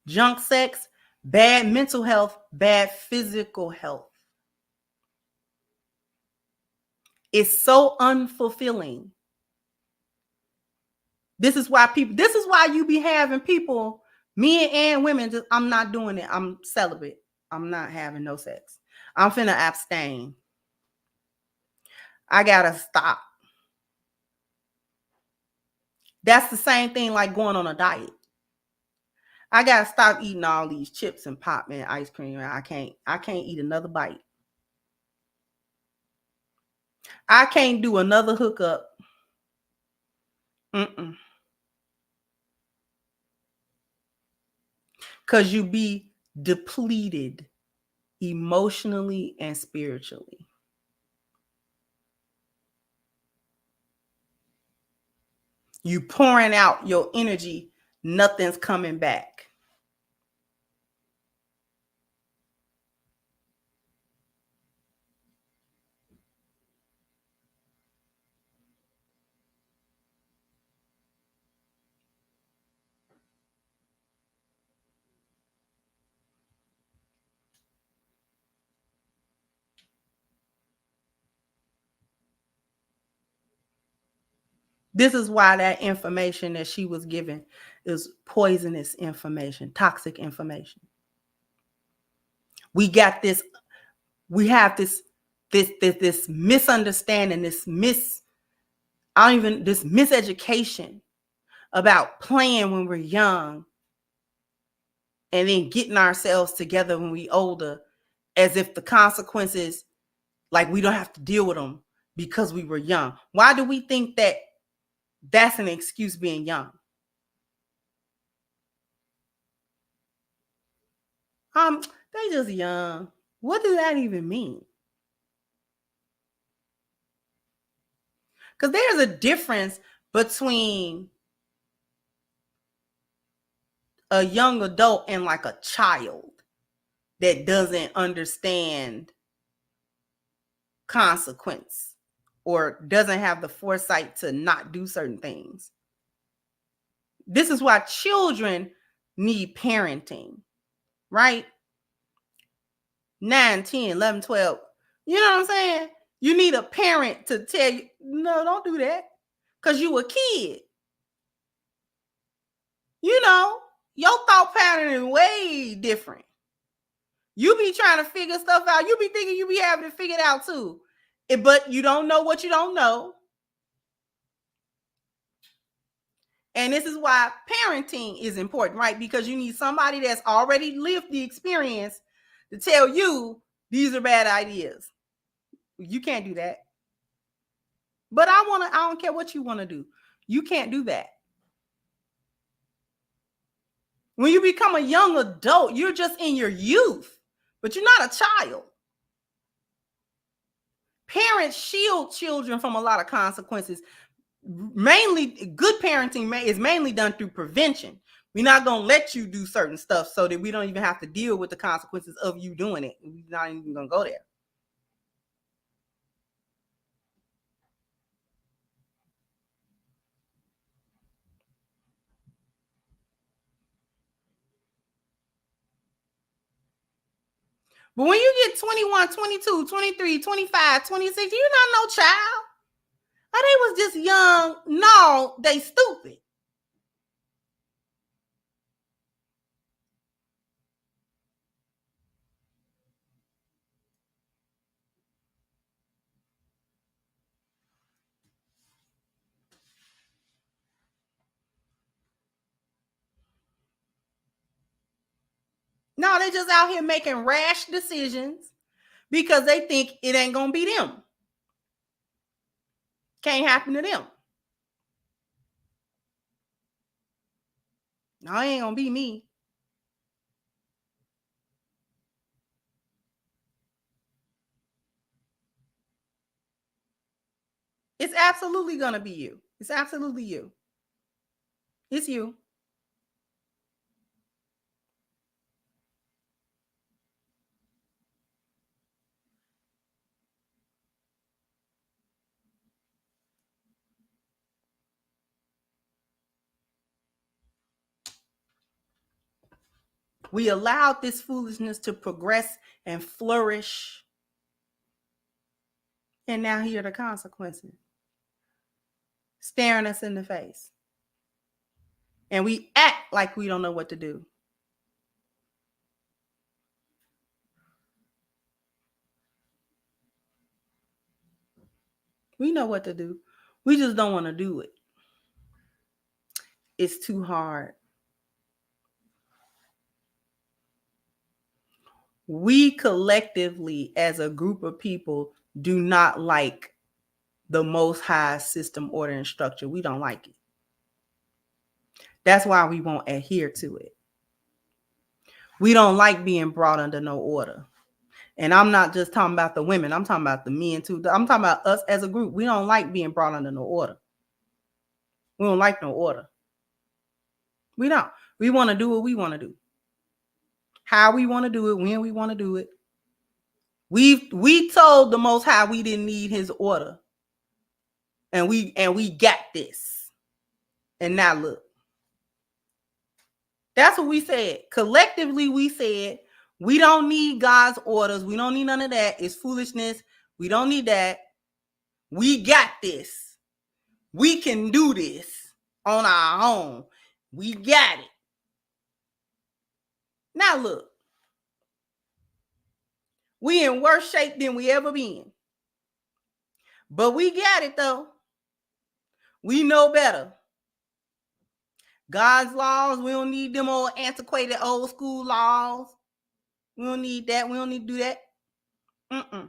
Junk sex, bad mental health, bad physical health. It's so unfulfilling. This is why you be having people, men and women, just, I'm not doing it. I'm celibate. I'm not having no sex. I'm finna abstain. I gotta stop. That's the same thing like going on a diet. I gotta stop eating all these chips and pop and ice cream. I can't eat another bite. I can't do another hookup. Because you be depleted emotionally and spiritually. You pouring out your energy, nothing's coming back. This is why that information that she was given is poisonous information, toxic information. We have this misunderstanding, this miseducation about playing when we're young and then getting ourselves together when we older, as if the consequences, like we don't have to deal with them because we were young. Why do we think that that's an excuse being young? They just young. What does that even mean? Because there's a difference between a young adult and like a child that doesn't understand consequence or doesn't have the foresight to not do certain things. This is why children need parenting, right? 9, 10, 11, 12. You know what I'm saying? You need a parent to tell you, no, don't do that. Because you a kid. You know, your thought pattern is way different. You be trying to figure stuff out. You be thinking you be able to figure it out too. But you don't know what you don't know. And this is why parenting is important, right? Because you need somebody that's already lived the experience to tell you these are bad ideas. You can't do that. But I don't care what you want to do. You can't do that. When you become a young adult, you're just in your youth, but you're not a child. Parents shield children from a lot of consequences. Mainly, good parenting is mainly done through prevention. We're not going to let you do certain stuff so that we don't even have to deal with the consequences of you doing it. We're not even going to go there. But when you get 21, 22, 23, 25, 26, you're not no child. Oh, they was just young. No, they stupid. No, they just out here making rash decisions because they think it ain't going to be them. Can't happen to them. No, it ain't gonna be me. It's absolutely gonna be you. It's absolutely you. It's you. We allowed this foolishness to progress and flourish. And now here are the consequences. Staring us in the face. And we act like we don't know what to do. We know what to do. We just don't want to do it. It's too hard. We collectively, as a group of people, do not like the Most High system, order, and structure. We don't like it. That's why we won't adhere to it. We don't like being brought under no order. And I'm not just talking about the women. I'm talking about the men too. I'm talking about us as a group. We don't like being brought under no order. We don't like no order. We don't. We want to do what we want to do. How we want to do it, when we want to do it. We told the Most High we didn't need his order. And we got this. And now look. That's what we said. Collectively, we said we don't need God's orders. We don't need none of that. It's foolishness. We don't need that. We got this. We can do this on our own. We got it. Now look. We in worse shape than we ever been. But we got it though. We know better. God's laws, we don't need them old antiquated old school laws. We don't need that. We don't need to do that.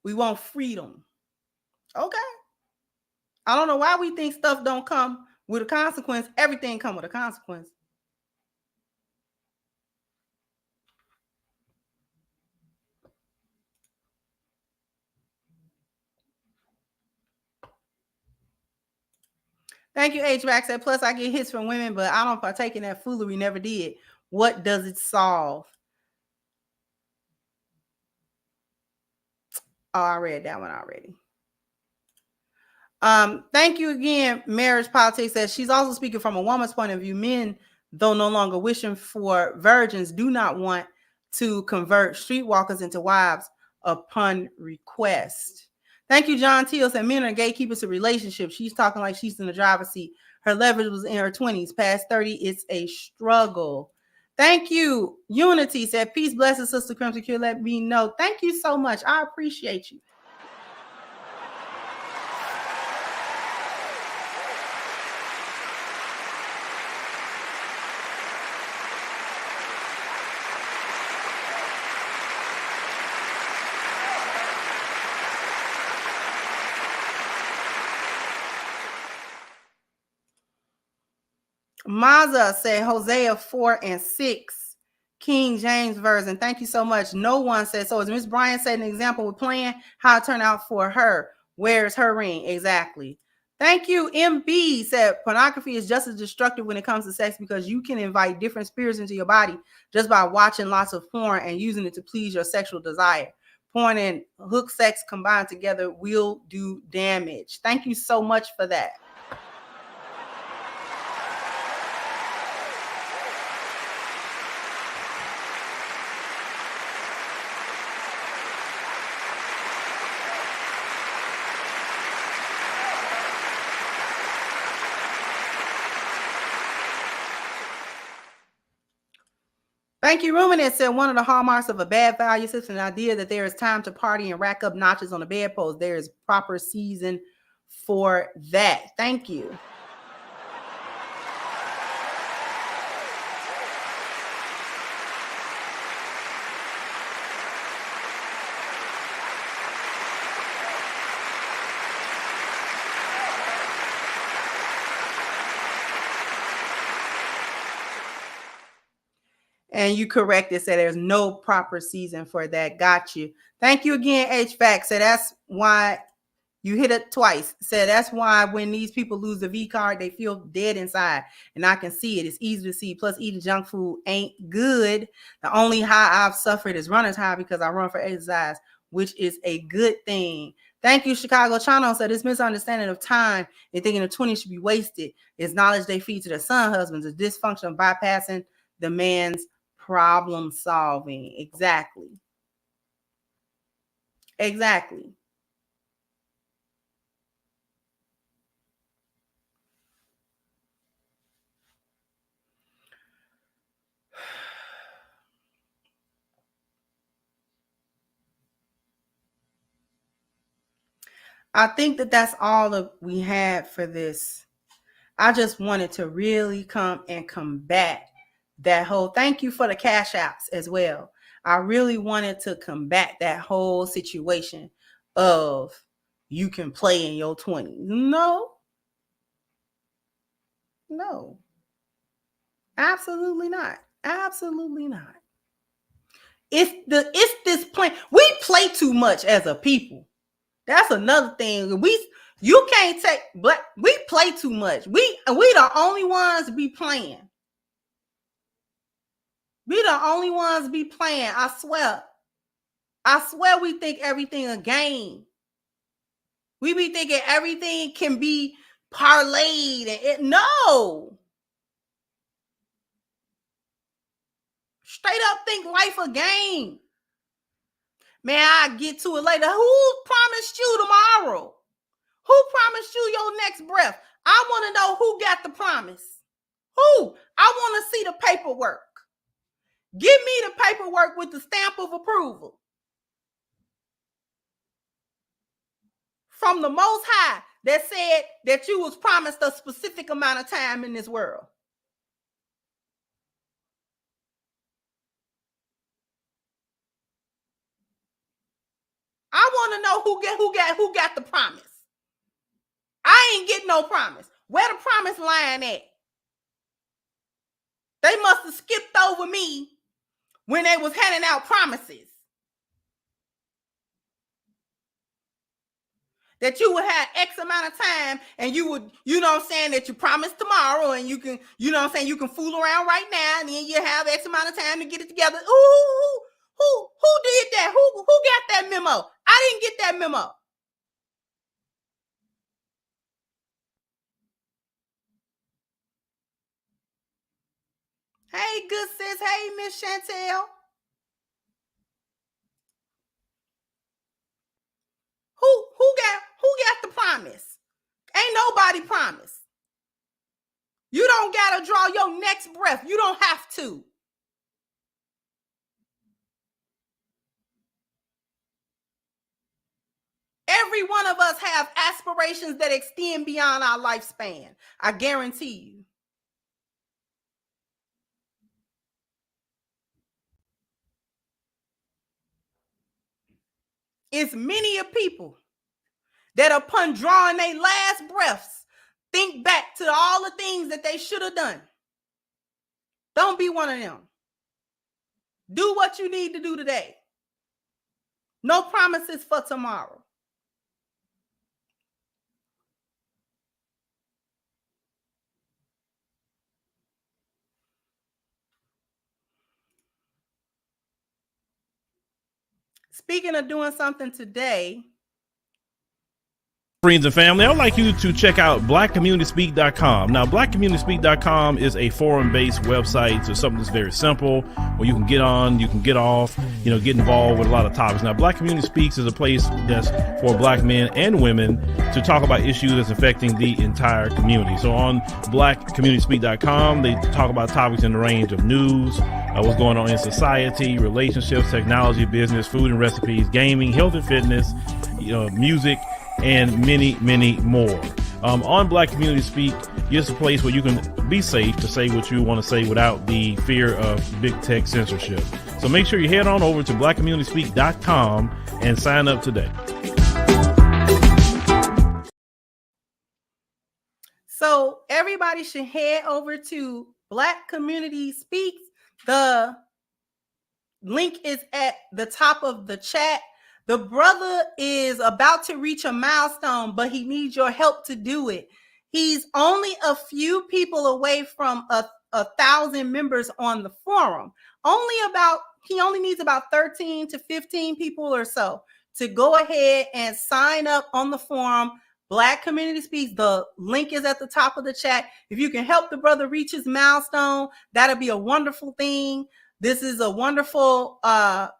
We want freedom. Okay. I don't know why we think stuff don't come with a consequence. Everything come with a consequence. Thank you, HVAC said. Plus, I get hits from women, but I don't partake in that foolery. Never did. What does it solve? Oh, I read that one already. Thank you again. Marriage Politics says she's also speaking from a woman's point of view. Men, though no longer wishing for virgins, do not want to convert streetwalkers into wives upon request. Thank you, John Teal said men are gatekeepers to relationships. She's talking like she's in the driver's seat. Her leverage was in her 20s. Past 30, it's a struggle. Thank you. Unity said, peace, blessings, Sister Crimson Cure. Let me know. Thank you so much. I appreciate you. Maza said Hosea 4:6, King James Version. Thank you so much. No one said so. As Miss Bryant said, an example with playing how it turned out for her. Where's her ring? Exactly. Thank you. MB said pornography is just as destructive when it comes to sex because you can invite different spirits into your body just by watching lots of porn and using it to please your sexual desire. Porn and hook sex combined together will do damage. Thank you so much for that. Thank you, Ruminant said one of the hallmarks of a bad value system, an idea that there is time to party and rack up notches on the bedpost. There is proper season for that. Thank you. And you corrected, said there's no proper season for that. Got you. Thank you again, HVAC. So that's why you hit it twice. Said that's why when these people lose the V card, they feel dead inside. And I can see it. It's easy to see. Plus, eating junk food ain't good. The only high I've suffered is runner's high because I run for exercise, which is a good thing. Thank you, Chicago Chano. Said this misunderstanding of time and thinking the 20s should be wasted is knowledge they feed to their son husbands, is dysfunction of bypassing the man's problem solving. Exactly. Exactly. I think that that's all that we had for this. I just wanted to really come and combat that whole, thank you for the cash apps as well. I really wanted to combat that whole situation of you can play in your 20s. No, absolutely not. Absolutely not. It's this play. We play too much as a people. That's another thing. You can't take black. We play too much. We the only ones be playing. We the only ones be playing. I swear we think everything a game. We be thinking everything can be parlayed and no. Straight up think life a game. Man, I'll get to it later. Who promised you tomorrow? Who promised you your next breath? I want to know who got the promise. Who? I want to see the paperwork. Give me the paperwork with the stamp of approval from the Most High that said that you was promised a specific amount of time in this world. I want to know who got the promise. I ain't getting no promise. Where the promise line at? They must have skipped over me when they was handing out promises. That you would have X amount of time and you would, you know what I'm saying, that you promised tomorrow and you can, you know what I'm saying, you can fool around right now and then you have X amount of time to get it together. Ooh, who did that? Who got that memo? I didn't get that memo. Hey, good sis. Hey, Miss Chantel. Who got the promise? Ain't nobody promised. You don't gotta draw your next breath. You don't have to. Every one of us have aspirations that extend beyond our lifespan. I guarantee you. It's many of people that upon drawing their last breaths, think back to all the things that they should have done. Don't be one of them. Do what you need to do today. No promises for tomorrow. Speaking of doing something today, friends and family, I would like you to check out blackcommunityspeak.com. Now, blackcommunityspeak.com is a forum-based website, so something that's very simple, where you can get on, you can get off, get involved with a lot of topics. Now, Black Community Speaks is a place that's for black men and women to talk about issues that's affecting the entire community. So on blackcommunityspeak.com, they talk about topics in the range of news, what's going on in society, relationships, technology, business, food and recipes, gaming, health and fitness, music, and many, many more. On Black Community Speak, it's a place where you can be safe to say what you want to say without the fear of big tech censorship. So make sure you head on over to blackcommunityspeak.com and sign up today. So everybody should head over to Black Community Speaks, the link is at the top of the chat. The brother is about to reach a milestone, but he needs your help to do it. He's only a few people away from a 1,000 members on the forum. He only needs about 13 to 15 people or so to go ahead and sign up on the forum. Black Community Speaks. The link is at the top of the chat. If you can help the brother reach his milestone, that'll be a wonderful thing. This is a wonderful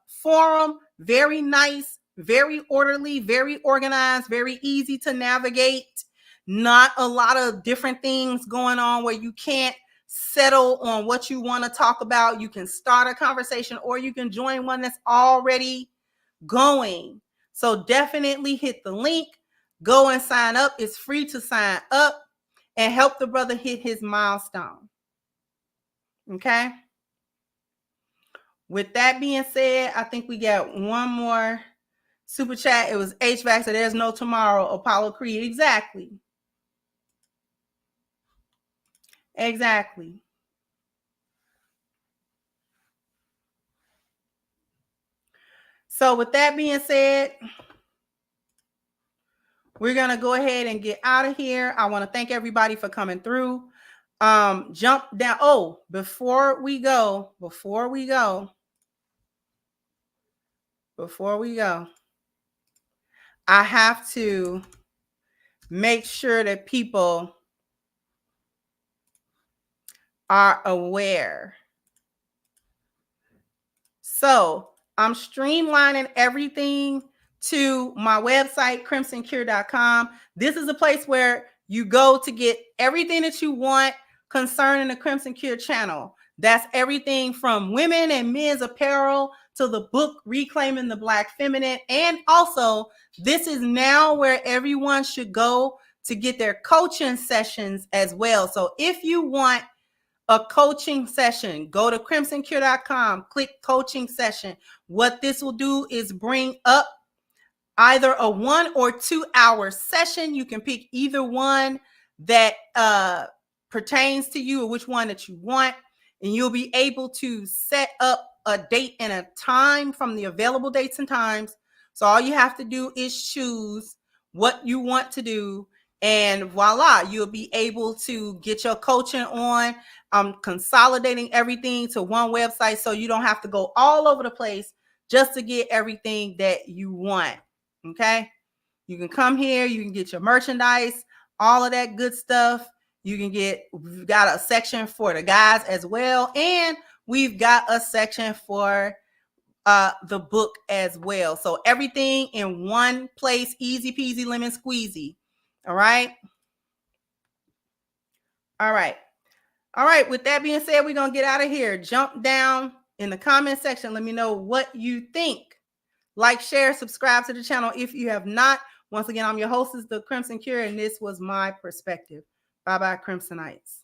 forum. Very nice, very orderly, very organized, very easy to navigate. Not a lot of different things going on where you can't settle on what you want to talk about. You can start a conversation or you can join one that's already going. So definitely hit the link. Go and sign up. It's free to sign up and help the brother hit his milestone. Okay. With that being said, I think we got one more super chat. It was HVAC, so there's no tomorrow. Apollo Creed. Exactly. Exactly. So with that being said, we're going to go ahead and get out of here. I want to thank everybody for coming through. Jump down. Oh, before we go, I have to make sure that people are aware. So I'm streamlining everything to my website, crimsoncure.com. This is a place where you go to get everything that you want concerning the Crimson Cure channel. That's everything from women and men's apparel to the book Reclaiming the Black Feminine. And also, this is now where everyone should go to get their coaching sessions as well. So if you want a coaching session, go to crimsoncure.com, click coaching session. What this will do is bring up either a 1 or 2 hour session. You can pick either one that pertains to you or which one that you want, and you'll be able to set up a date and a time from the available dates and times. So all you have to do is choose what you want to do, and voila, you'll be able to get your coaching on. I'm consolidating everything to one website so you don't have to go all over the place just to get everything that you want. Okay, you can come here, you can get your merchandise, all of that good stuff. We've got a section for the guys as well, and we've got a section for the book as well. So everything in one place, easy peasy lemon squeezy. All right. With that being said, we're gonna get out of here. Jump down in the comment section. Let me know what you think. Like, share, subscribe to the channel if you have not. Once again, I'm your hostess, The Crimson Cure, and this was my perspective. Bye-bye, Crimsonites.